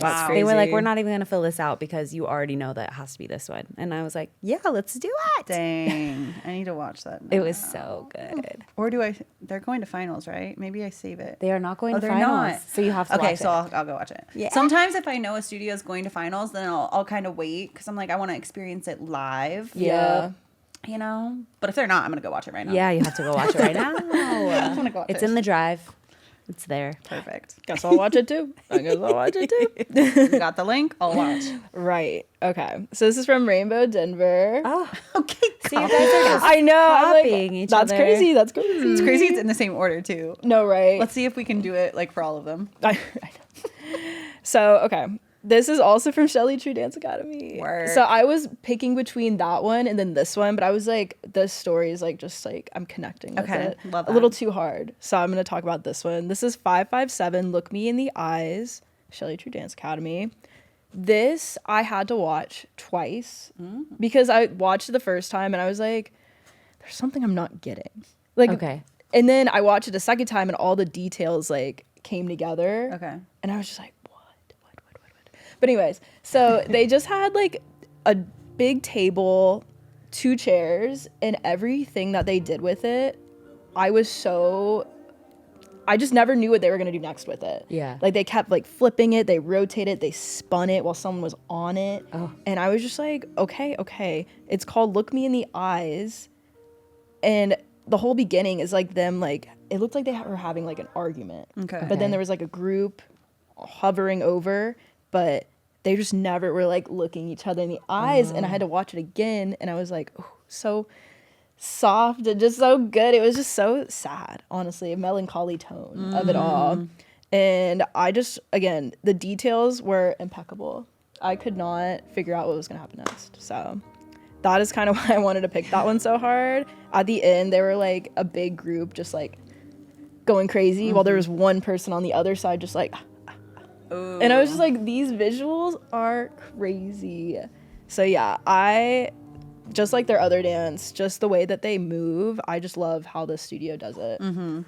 Speaker 2: Wow. They were like, we're not even going to fill this out because you already know that it has to be this one. And I was like, yeah, let's do it.
Speaker 1: Dang. I need to watch that now.
Speaker 2: It was so good.
Speaker 1: Or they're going to finals, right? Maybe I save it.
Speaker 2: They are not going to
Speaker 1: they're
Speaker 2: finals.
Speaker 1: not.
Speaker 2: So you have to watch
Speaker 1: Okay,
Speaker 2: it.
Speaker 1: so I'll go watch it.
Speaker 2: Yeah.
Speaker 1: Sometimes if I know a studio is going to finals, then I'll kind of wait because I'm like, I want to experience it live.
Speaker 3: Yeah.
Speaker 1: You know? But if they're not, I'm going to go watch it right now.
Speaker 2: Yeah, you have to go watch it right now.
Speaker 1: I just want to go watch
Speaker 2: It's
Speaker 1: it.
Speaker 2: in the drive. It's there.
Speaker 1: Perfect.
Speaker 3: Guess I'll watch it too.
Speaker 1: You got the link? I'll watch.
Speaker 3: Right. Okay. So this is from Rainbow Denver.
Speaker 2: Oh,
Speaker 1: Okay.
Speaker 2: so you guys are just
Speaker 3: I know. I'm
Speaker 2: copying each
Speaker 3: that's
Speaker 2: other.
Speaker 3: crazy. That's crazy.
Speaker 1: It's crazy it's in the same order, too.
Speaker 3: No, right?
Speaker 1: Let's see if we can do it, like, for all of them.
Speaker 3: I know. So, okay. This is also from Shelley True Dance Academy.
Speaker 1: Work.
Speaker 3: So I was picking between that one and then this one, but I was like, this story is like just like I'm connecting with
Speaker 1: Okay,
Speaker 3: it
Speaker 1: love
Speaker 3: a
Speaker 1: that.
Speaker 3: little too hard. So I'm gonna talk about this one. This is 557 Look Me in the Eyes, Shelley True Dance Academy. This I had to watch twice because I watched it the first time and I was like, there's something I'm not getting. Like,
Speaker 2: Okay.
Speaker 3: And then I watched it a second time, and all the details like came together.
Speaker 1: Okay.
Speaker 3: And I was just like, what? But anyways, so they just had like a big table, 2 chairs, and everything that they did with it, I just never knew what they were going to do next with it.
Speaker 2: Yeah.
Speaker 3: Like they kept like flipping it, they rotated, they spun it while someone was on it.
Speaker 2: Oh.
Speaker 3: And I was just like, okay. It's called Look Me in the Eyes. And the whole beginning is like them, like, it looked like they were having like an argument.
Speaker 1: Okay.
Speaker 3: But then there was like a group hovering over, but they just never were like looking each other in the eyes. And I had to watch it again, and I was like, oh, so soft and just so good. It was just so sad, honestly, a melancholy tone of it all. And I just, again, the details were impeccable. I could not figure out what was going to happen next. So that is kind of why I wanted to pick that one so hard. At the end, they were like a big group just like going crazy while there was one person on the other side just like, and I was just like, these visuals are crazy. So yeah, I just like their other dance, just the way that they move. I just love how the studio does it.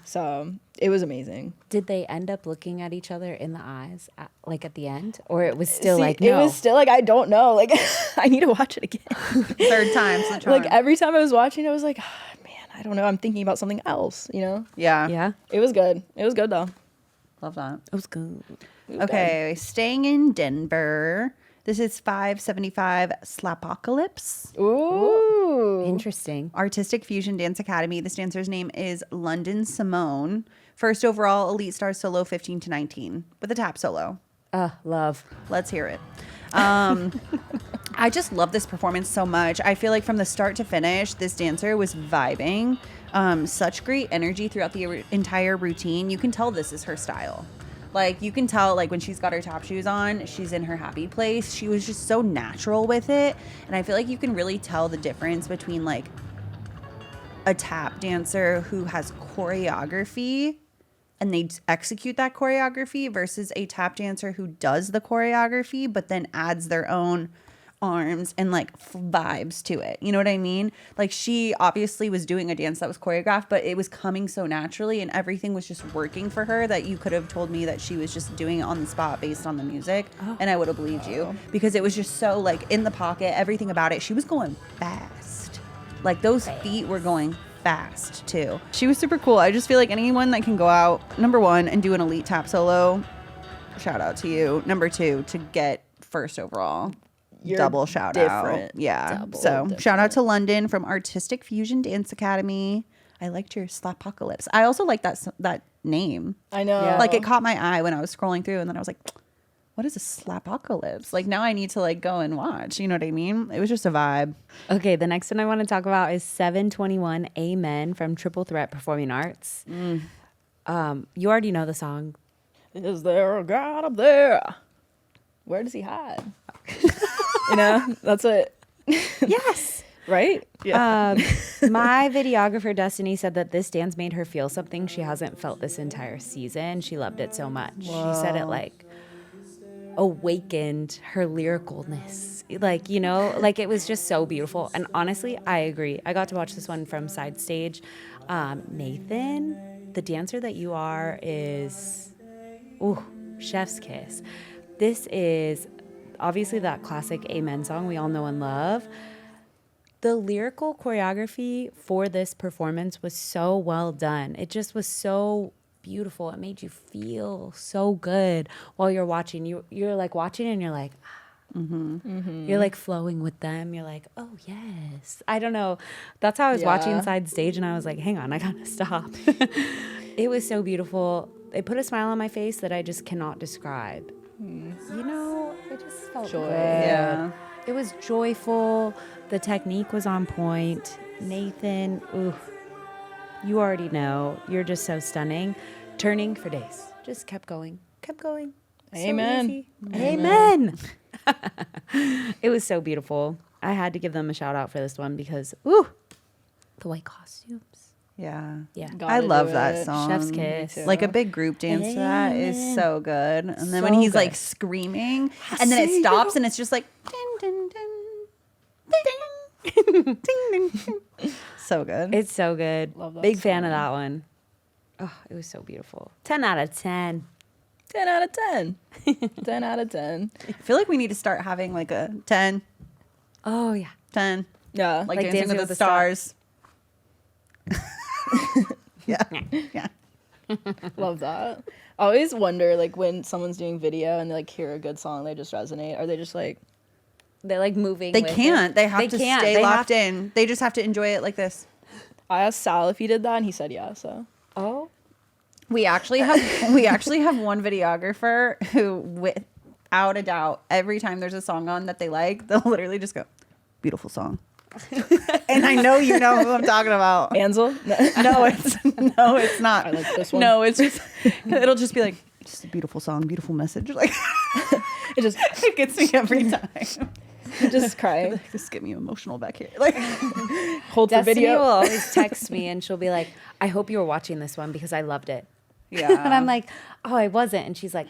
Speaker 3: So it was amazing.
Speaker 2: Did they end up looking at each other in the eyes, like at the end, or it was still
Speaker 3: See,
Speaker 2: like no?
Speaker 3: It was still like, I don't know. Like I need to watch it again.
Speaker 1: Third time's the charm.
Speaker 3: Like every time I was watching, I was like, oh, man, I don't know. I'm thinking about something else. You know?
Speaker 1: Yeah.
Speaker 2: Yeah,
Speaker 3: It was good. It was good though.
Speaker 1: Love that.
Speaker 2: it was good.
Speaker 3: It was
Speaker 1: Okay, staying in Denver. This is 575 Slapocalypse.
Speaker 3: good. Ooh.
Speaker 2: Interesting.
Speaker 1: Artistic Fusion Dance Academy. This dancer's name is London Simone. First overall Elite Star Solo 15 to 19 with a tap solo.
Speaker 2: Love.
Speaker 1: Let's hear it. I just love this performance so much. I feel like from the start to finish, this dancer was vibing. Such great energy throughout the entire routine. You can tell this is her style. Like, you can tell, like, when she's got her tap shoes on, she's in her happy place. She was just so natural with it. And I feel like you can really tell the difference between, like, a tap dancer who has choreography and they execute that choreography versus a tap dancer who does the choreography but then adds their own arms and like vibes to it. You know what I mean? Like, she obviously was doing a dance that was choreographed, but it was coming so naturally and everything was just working for her that you could have told me that she was just doing it on the spot based on the music, and I would have believed you, because it was just so like in the pocket, everything about it. She was going fast. Like, those feet were going fast too. She was super cool. I just feel like anyone that can go out, number one, and do an elite tap solo, shout out to you. Number two, to get first overall.
Speaker 3: You're
Speaker 1: double shout
Speaker 3: different.
Speaker 1: out. Yeah.
Speaker 3: Double
Speaker 1: So
Speaker 3: different.
Speaker 1: shout out to London from Artistic Fusion Dance Academy. I liked your Slapocalypse. I also like that name.
Speaker 3: I know.
Speaker 2: Yeah.
Speaker 1: Like, it caught my eye when I was scrolling through, and then I was like, what is a Slapocalypse? Like, now I need to like go and watch. You know what I mean? It was just a vibe.
Speaker 2: Okay, the next one I want to talk about is 721 Amen from Triple Threat Performing Arts. You already know the song.
Speaker 3: Is there a God up there? Where does he hide? You know, that's what.
Speaker 2: Yes.
Speaker 3: Right?
Speaker 1: Yeah.
Speaker 2: My videographer Destiny said that this dance made her feel something she hasn't felt this entire season. She loved it so much. She said it like awakened her lyricalness. Like, you know, like it was just so beautiful. And honestly, I agree. I got to watch this one from side stage. Nathan, the dancer that you are, is chef's kiss. This is obviously that classic Amen song we all know and love. The lyrical choreography for this performance was so well done. It just was so beautiful. It made you feel so good while you're watching. You're like watching and you're like, you're like flowing with them. You're like, oh yes. I don't know. That's how I was watching side stage, and I was like, hang on, I gotta stop. It was so beautiful. It put a smile on my face that I just cannot describe. You know, it just felt
Speaker 3: Joy.
Speaker 2: good.
Speaker 1: Yeah.
Speaker 2: It was joyful. The technique was on point. Nathan, you already know. You're just so stunning. Turning for days. Just kept going. Kept going.
Speaker 3: Amen.
Speaker 2: So easy. Amen. It was so beautiful. I had to give them a shout out for this one because, the white costumes.
Speaker 1: Yeah.
Speaker 2: Yeah.
Speaker 1: I love
Speaker 3: do
Speaker 1: that
Speaker 3: it.
Speaker 1: song.
Speaker 2: Chef's kiss.
Speaker 3: too.
Speaker 1: Like a big group dance to that is so good. And then when
Speaker 2: So
Speaker 1: he's
Speaker 2: good.
Speaker 1: like screaming and then it stops and it's just like ding, ding, ding, ding, ding, ding, ding. So good.
Speaker 2: It's so good.
Speaker 3: Love that
Speaker 2: Big fan of that one. Oh, it was so beautiful. 10 out of 10.
Speaker 3: 10 out of 10. 10 out of 10.
Speaker 1: I feel like we need to start having like a 10,
Speaker 2: Oh, yeah.
Speaker 1: 10,
Speaker 3: Yeah.
Speaker 1: like Dancing with the Stars. Yeah. Yeah.
Speaker 3: Love that. I always wonder, like, when someone's doing video and they, like, hear a good song, they just resonate. Are they just, like...
Speaker 2: They're like moving.
Speaker 1: They
Speaker 2: with
Speaker 1: can't.
Speaker 2: it.
Speaker 1: They have to
Speaker 2: can't.
Speaker 1: stay
Speaker 2: They
Speaker 1: locked
Speaker 2: have-
Speaker 1: in. They just have to enjoy it like this.
Speaker 3: I asked Sal if he did that, and he said yeah, so...
Speaker 2: Oh.
Speaker 1: We actually have one videographer who, without a doubt, every time there's a song on that they like, they'll literally just go, "Beautiful song." And I know you know who I'm talking about.
Speaker 3: Ansel?
Speaker 1: No, it's not.
Speaker 3: I like this one.
Speaker 1: No, it's just it'll just be like, just a beautiful song, beautiful message. Like it gets me every time.
Speaker 3: Just cry.
Speaker 1: Just get me emotional back here. Like
Speaker 3: Hold the
Speaker 2: Destiny
Speaker 3: video.
Speaker 2: will always text me and she'll be like, I hope you were watching this one because I loved it.
Speaker 1: yeah.
Speaker 2: And I'm like, oh, I wasn't. And she's like,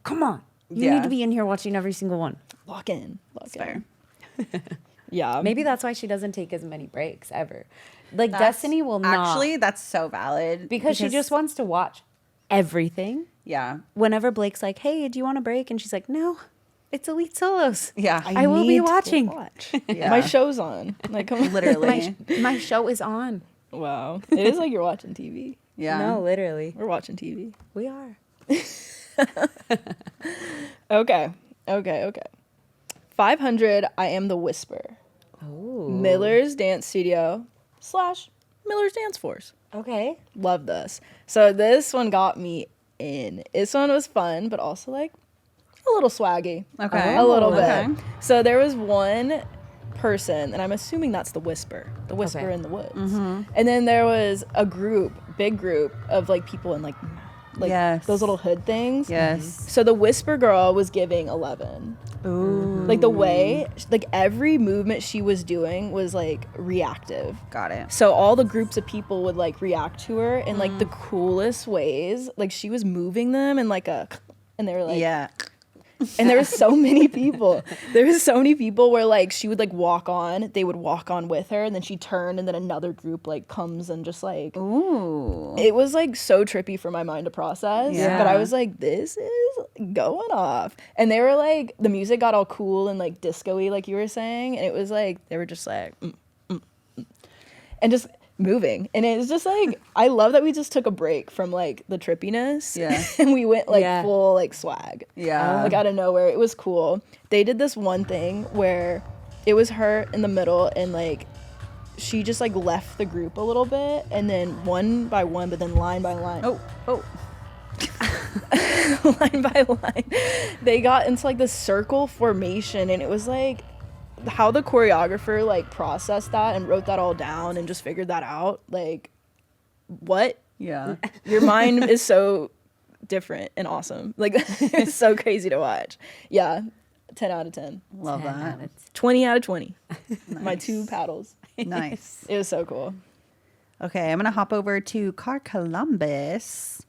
Speaker 2: come on. You
Speaker 1: Yeah.
Speaker 2: need to be in here watching every single one.
Speaker 3: Lock in. Lock
Speaker 1: fair.
Speaker 3: in. Yeah.
Speaker 2: Maybe that's why she doesn't take as many breaks ever. Like Destiny will not.
Speaker 1: Actually, that's so valid.
Speaker 2: Because she just wants to watch everything.
Speaker 1: yeah.
Speaker 2: Whenever Blake's like, hey, do you want a break? And she's like, no, it's Elite Solos.
Speaker 1: Yeah.
Speaker 2: I will be
Speaker 3: need to
Speaker 2: watching.
Speaker 3: watch.
Speaker 1: Yeah.
Speaker 3: My show's on. Like, come on.
Speaker 1: Literally.
Speaker 2: My show is on.
Speaker 3: Wow. It is like you're watching TV.
Speaker 1: Yeah.
Speaker 2: No, literally.
Speaker 3: We're watching TV.
Speaker 2: We are.
Speaker 3: Okay. 500, I Am the Whisper.
Speaker 2: Oh.
Speaker 3: Miller's Dance Studio / Miller's Dance Force.
Speaker 2: Okay.
Speaker 3: Love this. So this one got me in. This one was fun, but also like a little swaggy.
Speaker 1: Okay.
Speaker 3: A little
Speaker 1: Okay.
Speaker 3: bit. So there was one person, and I'm assuming that's the Whisper
Speaker 2: Okay.
Speaker 3: in the woods. And then there was a big group of like people in like
Speaker 1: Yes.
Speaker 3: those little hood things.
Speaker 1: Yes.
Speaker 3: So the Whisper girl was giving 11.
Speaker 1: Ooh.
Speaker 3: Like the way, like every movement she was doing was like reactive.
Speaker 1: Got it.
Speaker 3: So all the groups of people would like react to her in like the coolest ways. Like she was moving them in like and they were like,
Speaker 1: Yeah.
Speaker 3: and there were so many people. There was so many people where like she would like walk on, they would walk on with her, and then she turned, and then another group like comes and just like,
Speaker 1: Ooh.
Speaker 3: it was like so trippy for my mind to process.
Speaker 1: Yeah.
Speaker 3: But I was like, this is going off. And they were like, the music got all cool and like disco-y, like you were saying, and it was like they were just like, and just moving. And it was just like, I love that we just took a break from like the trippiness.
Speaker 1: Yeah.
Speaker 3: And we went like
Speaker 2: Yeah.
Speaker 3: full like swag.
Speaker 1: Yeah.
Speaker 3: Like out of nowhere. It was cool. They did this one thing where it was her in the middle, and like she just like left the group a little bit, and then one by one, but then line by line.
Speaker 1: Oh.
Speaker 3: Line by line. They got into like this circle formation, and it was like how the choreographer like processed that and wrote that all down and just figured that out. Like, what?
Speaker 1: Yeah.
Speaker 3: Your mind is so different and awesome. Like, it's so crazy to watch. Yeah, 10 out of 10.
Speaker 1: Love that.
Speaker 3: 20 out of 20. My 2 paddles.
Speaker 1: Nice.
Speaker 3: It was so cool.
Speaker 1: Okay, I'm gonna hop over to Car Columbus.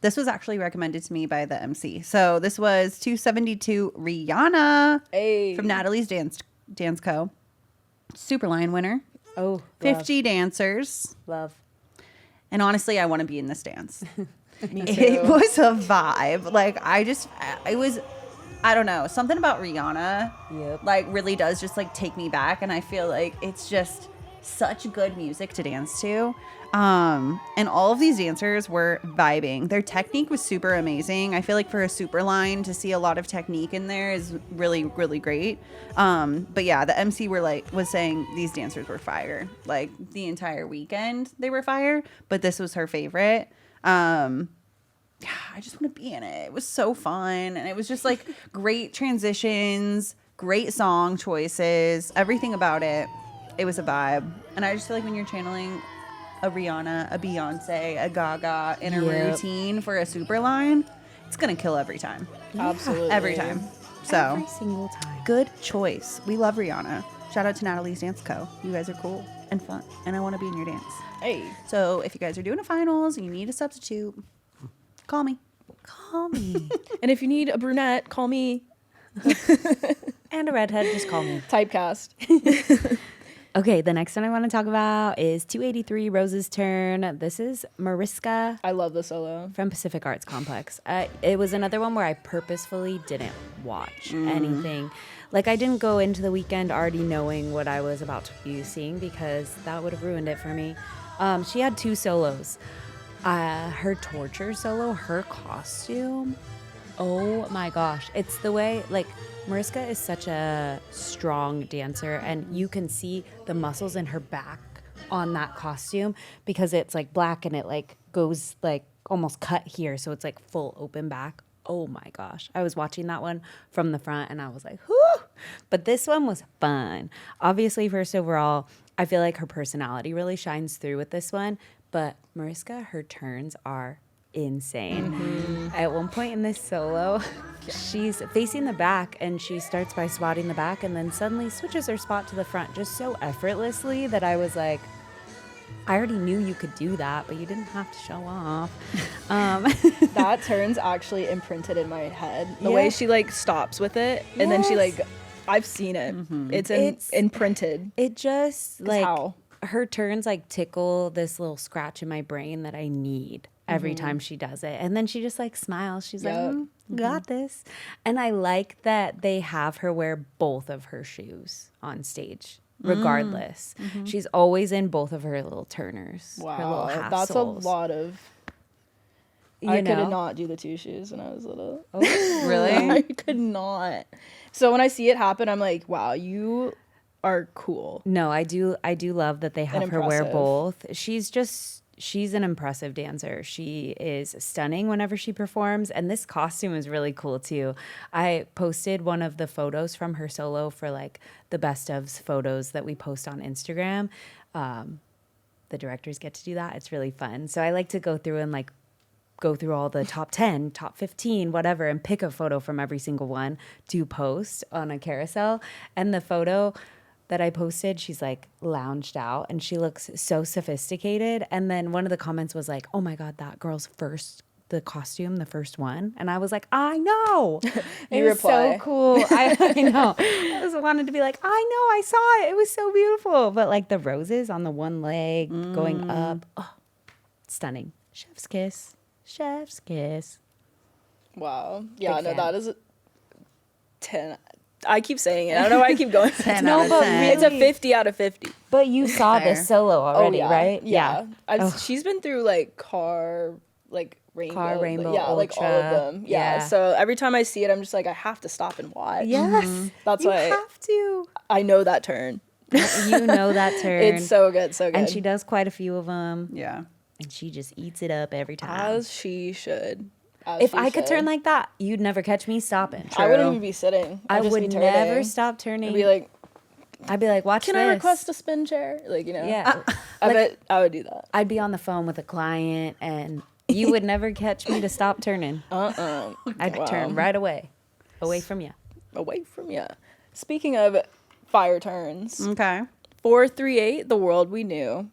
Speaker 1: This was actually recommended to me by the MC. So this was 272 Rihanna
Speaker 3: Hey.
Speaker 1: from Natalie's Dance Co. Superline winner.
Speaker 2: Oh,
Speaker 1: 50 dancers.
Speaker 2: Love.
Speaker 1: And honestly, I want to be in this dance.
Speaker 3: Me
Speaker 1: It
Speaker 3: too.
Speaker 1: was a vibe. Like I don't know, something about Rihanna
Speaker 2: Yep.
Speaker 1: like really does just like take me back, and I feel like it's just such good music to dance to. And all of these dancers were vibing. Their technique was super amazing. I feel like for a super line to see a lot of technique in there is really, really great. But yeah, the MC was saying these dancers were fire. Like the entire weekend they were fire, but this was her favorite. I just want to be in it. It was so fun. And it was just like great transitions, great song choices, everything about it. It was a vibe. And I just feel like when you're channeling a Rihanna, a Beyonce, a Gaga in a
Speaker 2: Yep.
Speaker 1: routine for a super line, it's going to kill every time.
Speaker 3: Absolutely.
Speaker 1: Every time. So
Speaker 2: Every single time.
Speaker 1: good choice. We love Rihanna. Shout out to Natalie's Dance Co. You guys are cool and fun. And I want to be in your dance.
Speaker 3: Hey.
Speaker 1: So if you guys are doing a finals and you need a substitute, call me.
Speaker 2: Call me.
Speaker 3: And if you need a brunette, call me.
Speaker 2: And a redhead, just call me.
Speaker 3: Typecast.
Speaker 2: Okay, the next one I want to talk about is 283 Rose's Turn. This is Mariska
Speaker 3: I love the solo.
Speaker 2: from Pacific Arts Complex. It was another one where I purposefully didn't watch anything. Like, I didn't go into the weekend already knowing what I was about to be seeing because that would have ruined it for me. She had 2 solos. Her torture solo, her costume, oh my gosh. It's the way, like, Mariska is such a strong dancer, and you can see the muscles in her back on that costume because it's like black and it like goes like almost cut here, so it's like full open back. Oh my gosh. I was watching that one from the front and I was like, whoo! But this one was fun. Obviously, first overall, I feel like her personality really shines through with this one, but Mariska, her turns are insane. At one point in this solo, she's facing the back and she starts by spotting the back and then suddenly switches her spot to the front just so effortlessly that I was like, I already knew you could do that, but you didn't have to show off.
Speaker 3: That turn's actually imprinted in my head. The way she like stops with it and then she like, I've seen it. It's imprinted.
Speaker 2: It just like
Speaker 3: how?
Speaker 2: her turns like tickle this little scratch in my brain that I need every time she does it. And then she just like smiles. She's like, got this. And I like that they have her wear both of her shoes on stage, regardless. She's always in both of her little turners. Her little half
Speaker 3: That's
Speaker 2: soles.
Speaker 3: a lot of. I could not do the 2 shoes when I was little.
Speaker 2: Oh,
Speaker 1: Really?
Speaker 3: I could not. So when I see it happen, I'm like, wow, you are cool.
Speaker 2: No, I do love that they have her wear
Speaker 3: impressive.
Speaker 2: both. She's an impressive dancer. She is stunning whenever she performs, and this costume is really cool too. I posted one of the photos from her solo for like the best ofs photos that we post on Instagram. The directors get to do that. It's really fun. So I like to go through all the top 10, top 15, whatever, and pick a photo from every single one to post on a carousel. And the photo that I posted, she's like lounged out and she looks so sophisticated. And then one of the comments was like, oh my God, that girl's the costume, the first one. And I was like, I know. It was
Speaker 3: reply.
Speaker 2: so cool. I know. I just wanted to be like, I know, I saw it. It was so beautiful. But like the roses on the one leg going up, oh, stunning. Chef's kiss. Chef's kiss.
Speaker 3: Wow. Yeah,
Speaker 2: Big
Speaker 3: no,
Speaker 2: fan.
Speaker 3: that is a 10. I keep saying it. I don't know why I keep going.
Speaker 1: 10
Speaker 2: No,
Speaker 1: out of
Speaker 2: but
Speaker 1: 10.
Speaker 3: It's a 50 out of 50.
Speaker 2: But you saw
Speaker 1: Fair.
Speaker 2: this solo already,
Speaker 3: yeah.
Speaker 2: right?
Speaker 3: Yeah. She's been through like Car Rainbow.
Speaker 2: Rainbow,
Speaker 3: yeah, like all
Speaker 2: Ultra.
Speaker 3: of them. Yeah.
Speaker 2: Yeah.
Speaker 3: So every time I see it, I'm just like, I have to stop and watch.
Speaker 2: Yes.
Speaker 3: That's
Speaker 2: you
Speaker 3: why
Speaker 2: have to.
Speaker 3: I know that turn.
Speaker 2: You know that turn.
Speaker 3: It's so good, so good.
Speaker 2: And she does quite a few of them.
Speaker 1: Yeah.
Speaker 2: And she just eats it up every time.
Speaker 3: As she should.
Speaker 2: If I could turn like that, you'd never catch me stopping.
Speaker 3: I wouldn't even be sitting.
Speaker 2: I
Speaker 3: I'd just be
Speaker 2: would
Speaker 3: turning.
Speaker 2: never stop turning.
Speaker 3: I'd be like,
Speaker 2: watch
Speaker 3: can
Speaker 2: this.
Speaker 3: I request a spin chair? Like, you know.
Speaker 2: Yeah.
Speaker 3: I bet I would do that.
Speaker 2: I'd be on the phone with a client and you would never catch me to stop turning. I'd turn right away from you.
Speaker 3: Away from you. Speaking of fire turns,
Speaker 1: Okay.
Speaker 3: 438, The World We Knew,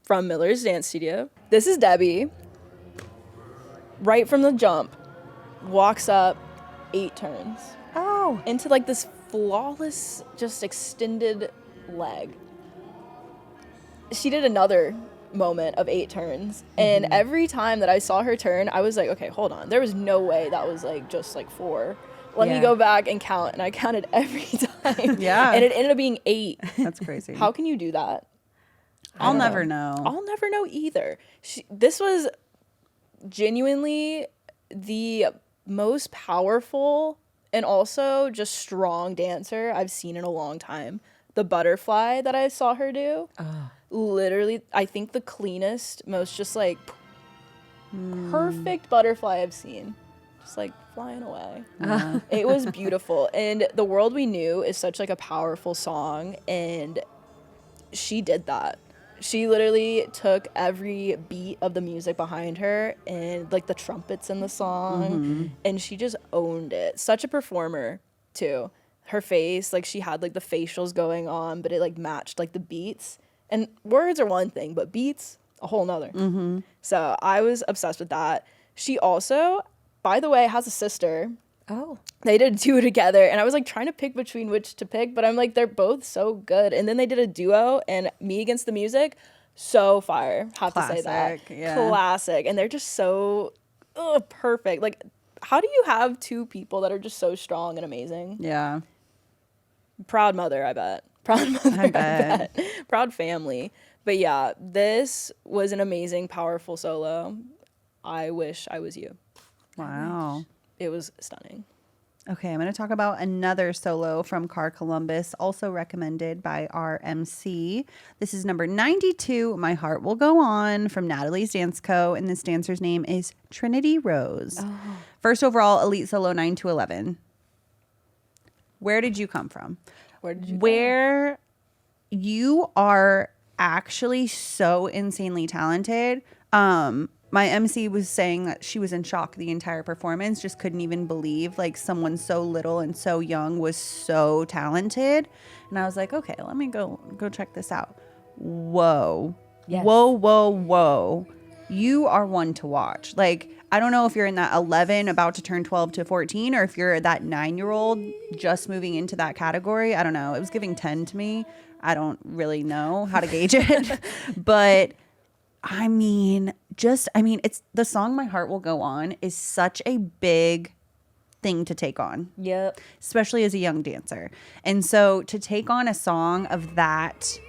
Speaker 3: from Miller's Dance Studio. This is Debbie. Right from the jump, walks up 8 turns.
Speaker 2: Oh.
Speaker 3: Into like this flawless, just extended leg. She did another moment of 8 turns. And every time that I saw her turn, I was like, okay, hold on. There was no way that was like just like 4. Let me go back and count. And I counted every time.
Speaker 1: Yeah.
Speaker 3: And it ended up being 8.
Speaker 1: That's crazy.
Speaker 3: How can you do that?
Speaker 1: I'll never know.
Speaker 3: I'll never know either. This was genuinely the most powerful and also just strong dancer I've seen in a long time. The butterfly that I saw her do, literally, I think the cleanest, most just like perfect butterfly I've seen. Just like flying away. It was beautiful. And The World We Knew is such like a powerful song, and she did that. She literally took every beat of the music behind her and like the trumpets in the song, and she just owned it. Such a performer too. Her face, like she had like the facials going on, but it like matched like the beats. And words are one thing, but beats a whole nother. So I was obsessed with that. She also, by the way, has a sister.
Speaker 2: Oh.
Speaker 3: They did a duo together, and I was like trying to pick between which to pick, but I'm like, they're both so good. And then they did a duo, and Me Against the Music, so fire. Have to say that.
Speaker 1: Yeah.
Speaker 3: Classic. And they're just so perfect. Like, how do you have two people that are just so strong and amazing?
Speaker 1: Yeah.
Speaker 3: Proud mother, I bet. Proud mother, I bet. Proud family. But yeah, this was an amazing, powerful solo. I wish I was you.
Speaker 1: Wow.
Speaker 3: It was stunning.
Speaker 1: Okay, I'm going to talk about another solo from Car Columbus, also recommended by our MC. This is number 92, My Heart Will Go On, from Natalie's Dance Co. And this dancer's name is Trinity Rose. Oh. First overall, Elite Solo 9 to 11. Where did you come from? Where you are actually so insanely talented. My MC was saying that she was in shock the entire performance, just couldn't even believe like someone so little and so young was so talented. And I was like, okay, let me go check this out. Whoa.
Speaker 2: Yes.
Speaker 1: Whoa. You are one to watch. Like, I don't know if you're in that 11 about to turn 12 to 14 or if you're that 9-year-old just moving into that category. I don't know. It was giving 10 to me. I don't really know how to gauge it. But it's the song My Heart Will Go On is such a big thing to take on.
Speaker 2: Yep.
Speaker 1: Especially as a young dancer. And so to take on a song of that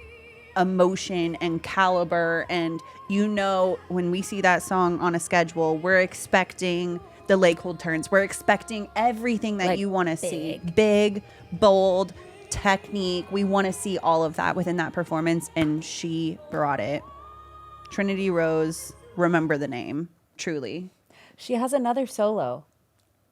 Speaker 1: emotion and caliber, and when we see that song on a schedule, we're expecting the leg hold turns. We're expecting everything that you want to see. Big, bold, technique. We want to see all of that within that performance, and she brought it. Trinity Rose, remember the name, truly.
Speaker 2: She has another solo.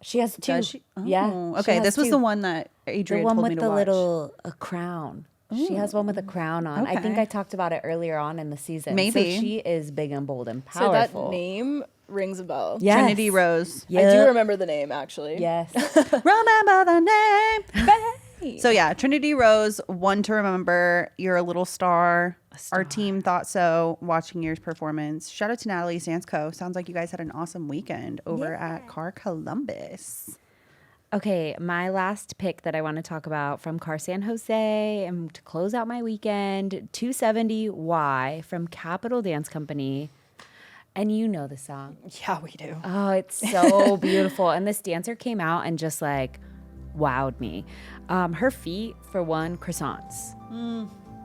Speaker 2: She has two.
Speaker 1: Does she? Oh,
Speaker 2: yeah.
Speaker 1: Okay, this was the one that Adrian told me to watch.
Speaker 2: The one with the little crown. Ooh. She has one with a crown on.
Speaker 1: Okay.
Speaker 2: I think I talked about it earlier on in the season.
Speaker 1: Maybe.
Speaker 2: So she is big and bold and powerful.
Speaker 3: So that name rings a bell.
Speaker 2: Yes.
Speaker 1: Trinity Rose.
Speaker 2: Yep.
Speaker 3: I do remember the name, actually.
Speaker 2: Yes.
Speaker 1: Remember the name. So yeah, Trinity Rose, one to remember. You're a little star. Our team thought so watching your performance. Shout out to Natalie's Dance Co. Sounds like you guys had an awesome weekend over at Car Columbus.
Speaker 2: Okay, my last pick that I want to talk about from Car San Jose and to close out my weekend, 270Y from Capital Dance Company. And you know the song.
Speaker 3: Yeah, we do.
Speaker 2: Oh, it's so beautiful. And this dancer came out and just like wowed me. Her feet, for one, croissants.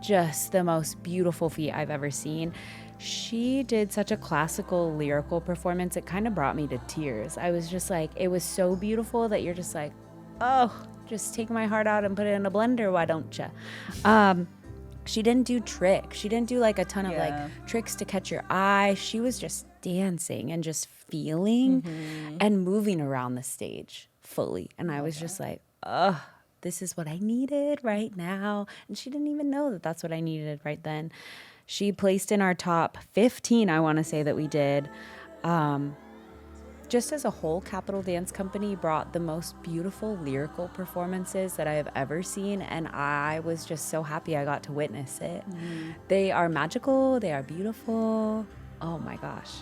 Speaker 2: Just the most beautiful feet I've ever seen. She did such a classical lyrical performance. It kind of brought me to tears. I was just like, it was so beautiful that you're just like, oh, just take my heart out and put it in a blender, why don't you? She didn't do tricks. She didn't do like a ton of like tricks to catch your eye. She was just dancing and just feeling and moving around the stage fully. And I was just like, oh, this is what I needed right now. And she didn't even know that that's what I needed right then. She placed in our top 15, I want to say, that we did. Just as a whole, Capital Dance Company brought the most beautiful lyrical performances that I have ever seen, and I was just so happy I got to witness it. They are magical. They are beautiful. Oh, my gosh.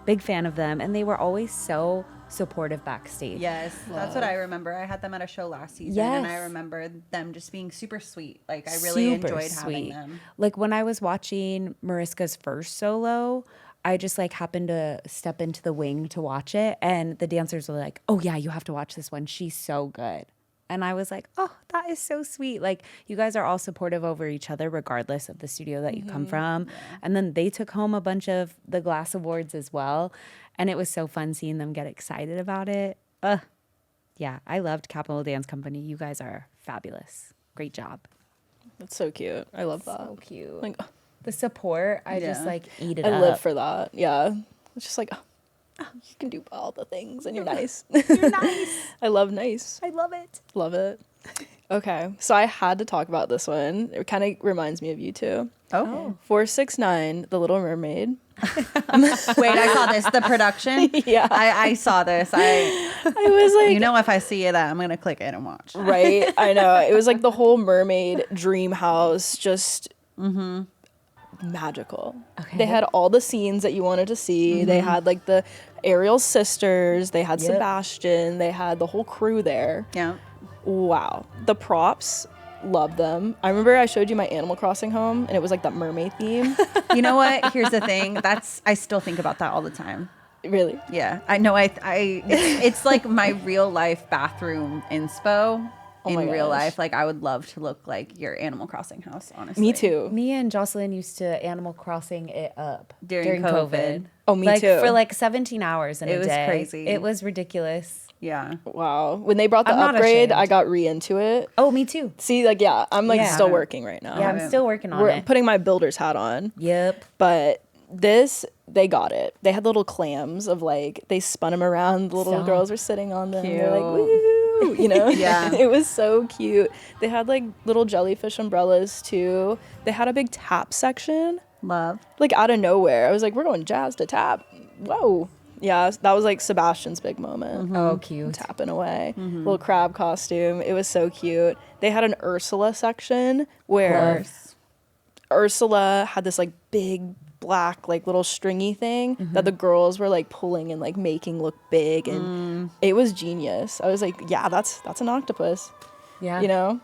Speaker 2: Big fan of them, and they were always so supportive backstage.
Speaker 1: Yes, that's what I remember. I had them at a show last season, and I remember them just being super sweet. Like, I really enjoyed having them.
Speaker 2: Like, when I was watching Mariska's first solo, I just like happened to step into the wing to watch it, and the dancers were like, oh yeah, you have to watch this one. She's so good. And I was like, oh, that is so sweet. Like, you guys are all supportive over each other regardless of the studio that you come from. And then they took home a bunch of the Glass Awards as well. And it was so fun seeing them get excited about it. Yeah, I loved Capital Dance Company. You guys are fabulous. Great job.
Speaker 3: That's so cute. I love that.
Speaker 2: So cute.
Speaker 3: Like,
Speaker 2: the support, I just like eat it
Speaker 3: I
Speaker 2: up.
Speaker 3: live for that. Yeah. It's just like, you can do all the things and you're nice.
Speaker 2: You're nice.
Speaker 3: I love nice.
Speaker 2: I love it.
Speaker 3: Love it. Okay. So I had to talk about this one. It kind of reminds me of you too.
Speaker 1: Oh.
Speaker 3: 469, The Little Mermaid.
Speaker 1: Wait, I saw this. The production?
Speaker 3: Yeah.
Speaker 1: I saw this. I
Speaker 3: was like,
Speaker 1: you know, if I see that, I'm going to click it and watch.
Speaker 3: Right. I know. It was like the whole mermaid dream house, just magical. Okay. They had all the scenes that you wanted to see. They had like the Ariel's sisters, they had
Speaker 2: Yep.
Speaker 3: Sebastian, they had the whole crew there.
Speaker 1: Yeah.
Speaker 3: Wow. The props, love them. I remember I showed you my Animal Crossing home and it was like that mermaid theme.
Speaker 1: You know what? Here's the thing. I still think about that all the time.
Speaker 3: Really?
Speaker 1: Yeah. I know. It's like my real life bathroom inspo
Speaker 3: Oh my
Speaker 1: in real
Speaker 3: gosh.
Speaker 1: life. Like I would love to look like your Animal Crossing house, honestly.
Speaker 3: Me too.
Speaker 2: Me and Jocelyn used to Animal Crossing it up
Speaker 1: During COVID.
Speaker 3: Oh, me
Speaker 2: like,
Speaker 3: too.
Speaker 2: For like 17 hours in
Speaker 1: It
Speaker 2: a
Speaker 1: was
Speaker 2: day.
Speaker 1: crazy.
Speaker 2: It was ridiculous.
Speaker 1: Yeah.
Speaker 3: Wow. When they brought the
Speaker 2: I'm not
Speaker 3: upgrade,
Speaker 2: ashamed.
Speaker 3: I got into it.
Speaker 2: Oh, me too.
Speaker 3: See, like, yeah, I'm like
Speaker 2: Yeah.
Speaker 3: still working right now.
Speaker 2: Yeah, I'm still working on
Speaker 3: We're
Speaker 2: it.
Speaker 3: putting my builder's hat on.
Speaker 2: Yep.
Speaker 3: But this, they got it. They had little clams of like, they spun them around. The little
Speaker 2: Stop.
Speaker 3: girls were sitting on them. They're like,
Speaker 1: Cute.
Speaker 3: woo, you know?
Speaker 1: Yeah.
Speaker 3: It was so cute. They had like little jellyfish umbrellas too. They had a big tap section,
Speaker 1: Love.
Speaker 3: like out of nowhere. I was like, we're going jazz to tap. Whoa. Yeah, that was like Sebastian's big moment.
Speaker 2: Oh, cute.
Speaker 3: Tapping away. Little crab costume. It was so cute. They had an Ursula section where Ursula had this like big black like little stringy thing that the girls were like pulling and like making look big, and it was genius. I was like, yeah, that's an octopus,
Speaker 2: Yeah.
Speaker 3: you know.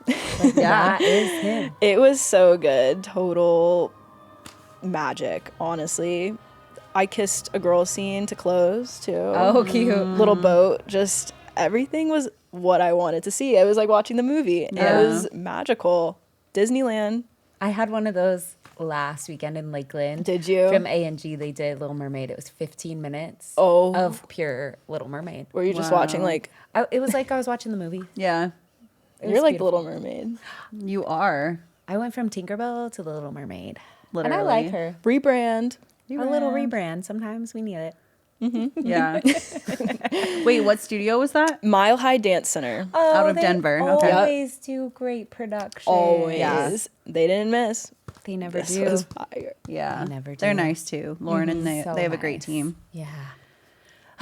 Speaker 2: That is him.
Speaker 3: It was so good. Total magic, honestly. I kissed a girl scene to close too.
Speaker 2: Oh, cute.
Speaker 3: Little boat, just everything was what I wanted to see. I was like watching the movie. And
Speaker 1: Yeah.
Speaker 3: it was magical. Disneyland.
Speaker 2: I had one of those last weekend in Lakeland.
Speaker 3: Did you?
Speaker 2: From A&G, they did Little Mermaid. It was 15 minutes
Speaker 3: Oh.
Speaker 2: of pure Little Mermaid.
Speaker 3: Were you just
Speaker 1: Wow.
Speaker 3: watching like
Speaker 2: It was like I was watching the movie.
Speaker 1: Yeah.
Speaker 2: It
Speaker 3: you're
Speaker 2: was
Speaker 3: like
Speaker 2: beautiful.
Speaker 3: the Little Mermaid.
Speaker 1: You are.
Speaker 2: I went from Tinkerbell to the Little Mermaid.
Speaker 1: Literally.
Speaker 2: And I like her.
Speaker 3: Rebrand.
Speaker 2: A little rebrand. Sometimes we need it.
Speaker 1: Yeah. Wait, what studio was that?
Speaker 3: Mile High Dance Center.
Speaker 1: Out of
Speaker 2: they
Speaker 1: Denver. Okay.
Speaker 2: Always do great production.
Speaker 3: Always.
Speaker 1: Yeah.
Speaker 3: They didn't miss.
Speaker 2: They never
Speaker 3: This
Speaker 2: do.
Speaker 3: was fire.
Speaker 1: Yeah.
Speaker 2: They never
Speaker 1: They're
Speaker 2: do.
Speaker 1: nice too. Lauren and they
Speaker 2: So
Speaker 1: have a great
Speaker 2: nice.
Speaker 1: team.
Speaker 2: Yeah.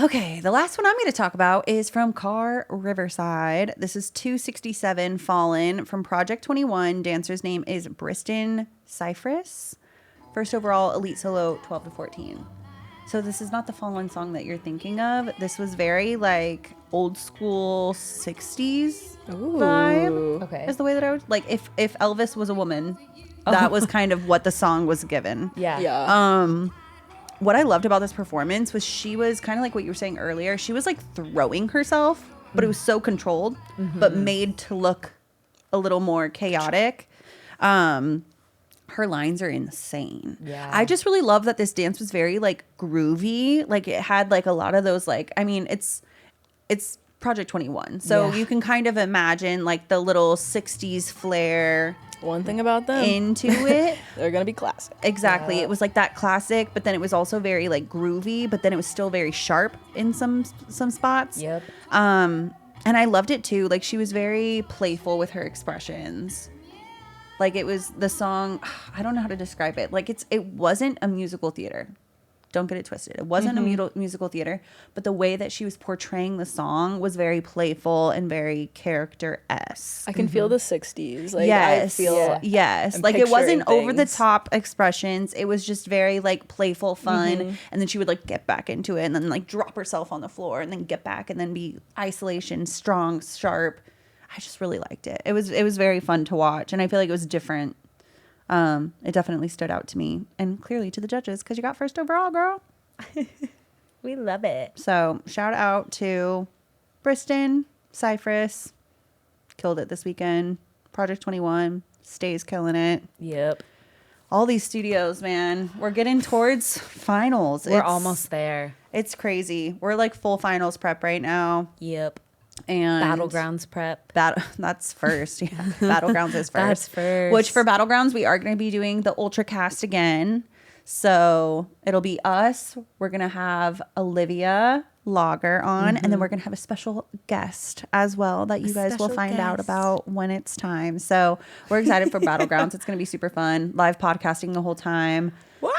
Speaker 1: Okay, the last one I'm going to talk about is from Car Riverside. This is 267 Fallen from Project 21. Dancer's name is Kristyn Cyphris. First overall elite solo 12 to 14. So this is not the Fallen song that you're thinking of. This was very like old school 60s vibe.
Speaker 2: Okay.
Speaker 1: Is the way that I would like if Elvis was a woman, that was kind of what the song was given.
Speaker 2: Yeah.
Speaker 3: Yeah.
Speaker 1: What I loved about this performance was she was kind of like what you were saying earlier. She was like throwing herself, but it was so controlled, but made to look a little more chaotic. Her lines are insane.
Speaker 2: Yeah.
Speaker 1: I just really love that this dance was very like groovy. Like it had like a lot of those like, I mean, it's Project 21. So
Speaker 2: Yeah.
Speaker 1: you can kind of imagine like the little 60s flair
Speaker 3: One thing about them,
Speaker 1: into it.
Speaker 3: they're gonna be classic.
Speaker 1: Exactly. It was like that classic, but then it was also very like groovy, but then it was still very sharp in some spots.
Speaker 2: Yep.
Speaker 1: And I loved it too. Like she was very playful with her expressions. Like it was the song, I don't know how to describe it. Like it wasn't a musical theater. Don't get it twisted. It wasn't a musical theater, but the way that she was portraying the song was very playful and very character-esque.
Speaker 3: I can feel the 60s. Like
Speaker 1: Yes.
Speaker 3: I feel
Speaker 1: Yes.
Speaker 3: I'm
Speaker 1: Like it wasn't
Speaker 3: picturing
Speaker 1: over the
Speaker 3: things.
Speaker 1: top expressions. It was just very like playful fun. And then she would like get back into it and then like drop herself on the floor and then get back and then be isolation, strong, sharp. I just really liked it. It was very fun to watch and I feel like it was different. It definitely stood out to me and clearly to the judges because you got first overall, girl.
Speaker 2: We love it.
Speaker 1: So shout out to Kristyn Cyphris. Killed it this weekend. Project 21 stays killing it.
Speaker 2: Yep.
Speaker 1: All these studios, man. We're getting towards finals.
Speaker 2: We're almost there.
Speaker 1: It's crazy. We're like full finals prep right now.
Speaker 2: Yep.
Speaker 1: And
Speaker 2: Battlegrounds prep.
Speaker 1: that's first. Yeah. Battlegrounds is first.
Speaker 2: That's first.
Speaker 1: Which for Battlegrounds, we are going to be doing the Ultra Cast again. So it'll be us. We're going to have Olivia Lager on, and then we're going to have a special guest as well that you guys will
Speaker 2: special
Speaker 1: find out
Speaker 2: guest.
Speaker 1: about when it's time. So we're excited for Battlegrounds. It's going to be super fun. Live podcasting the whole time. Wow.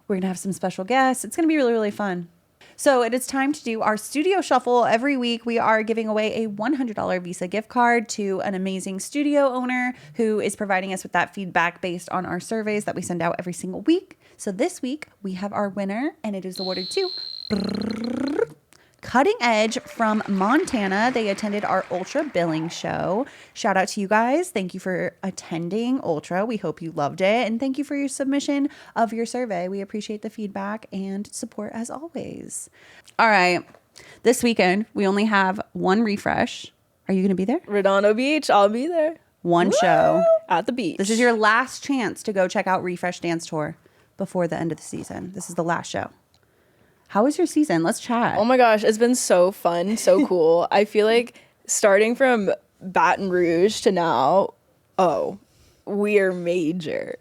Speaker 1: We're going to have some special guests. It's going to be really, really fun. So it is time to do our studio shuffle. Every week we are giving away a $100 Visa gift card to an amazing studio owner who is providing us with that feedback based on our surveys that we send out every single week. So this week we have our winner and it is awarded to Cutting Edge from Montana. They attended our Ultra Billing show. Shout out to you guys. Thank you for attending Ultra. We hope you loved it. And thank you for your submission of your survey. We appreciate the feedback and support as always. All right. This weekend, we only have one refresh. Are you going to be there?
Speaker 3: Redondo Beach, I'll be there.
Speaker 1: One show.
Speaker 3: At the beach.
Speaker 1: This is your last chance to go check out Refresh Dance Tour before the end of the season. This is the last show. How was your season? Let's chat.
Speaker 3: Oh my gosh, it's been so fun, so cool. I feel like starting from Baton Rouge to now, we're major.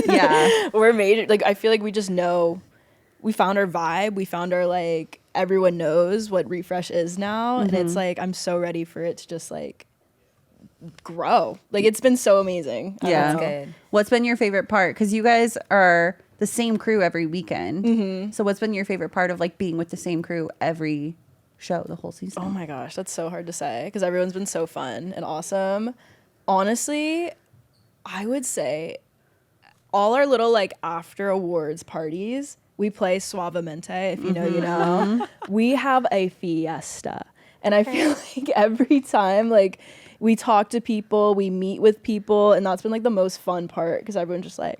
Speaker 1: Yeah.
Speaker 3: We're major. Like, I feel like we just know, we found our vibe. We found our, like, everyone knows what Refresh is now. And it's like, I'm so ready for it to just, like, grow. Like, it's been so amazing.
Speaker 1: Yeah.
Speaker 2: That's good.
Speaker 1: What's been your favorite part? Because you guys are the same crew every weekend. So what's been your favorite part of like being with the same crew every show the whole season?
Speaker 3: Oh my gosh, that's so hard to say because everyone's been so fun and awesome. Honestly, I would say all our little like after awards parties, we play Suavemente. If you know, you know. We have a fiesta. And I feel like every time like we talk to people, we meet with people, and that's been like the most fun part because everyone's just like,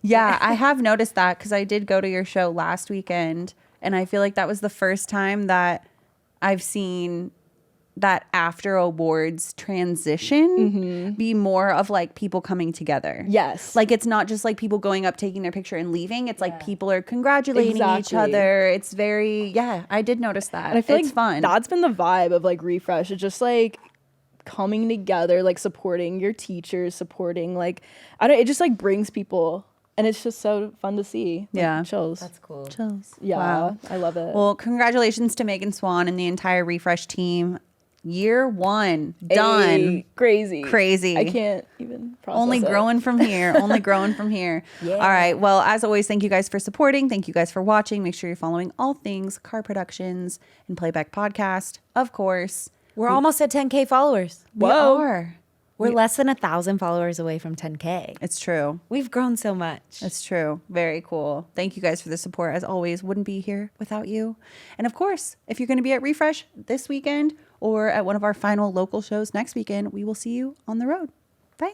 Speaker 1: Yeah, I have noticed that because I did go to your show last weekend, and I feel like that was the first time that I've seen that after awards transition be more of like people coming together.
Speaker 3: yes.
Speaker 1: Like it's not just like people going up, taking their picture and leaving. It's like people are congratulating each
Speaker 3: Exactly.
Speaker 1: other. It's very, I did notice that.
Speaker 3: And I feel
Speaker 1: it's
Speaker 3: like
Speaker 1: fun.
Speaker 3: that's been the vibe of like Refresh. It's just like coming together, like supporting your teachers, supporting like, it just like brings people. And it's just so fun to see. Like,
Speaker 1: Yeah.
Speaker 3: chills.
Speaker 2: That's cool.
Speaker 1: Chills.
Speaker 3: Yeah,
Speaker 1: Wow.
Speaker 3: I love it.
Speaker 1: Well, congratulations to Megan Swan and the entire Refresh team. Year 1 done.
Speaker 3: Hey, crazy.
Speaker 1: Crazy.
Speaker 3: I can't even process
Speaker 1: Only
Speaker 3: it.
Speaker 1: growing from here. Only growing from here.
Speaker 2: Yeah.
Speaker 1: All right. Well, as always, thank you guys for supporting. Thank you guys for watching. Make sure you're following all things Car Productions and Playback Podcast. Of course.
Speaker 2: We're almost at 10K followers.
Speaker 1: We
Speaker 3: Whoa.
Speaker 1: are.
Speaker 2: We're less than 1,000 followers away from 10K.
Speaker 1: It's true.
Speaker 2: We've grown so much.
Speaker 1: It's true. Very cool. Thank you guys for the support. As always, wouldn't be here without you. And of course, if you're going to be at Refresh this weekend or at one of our final local shows next weekend, we will see you on the road. Bye.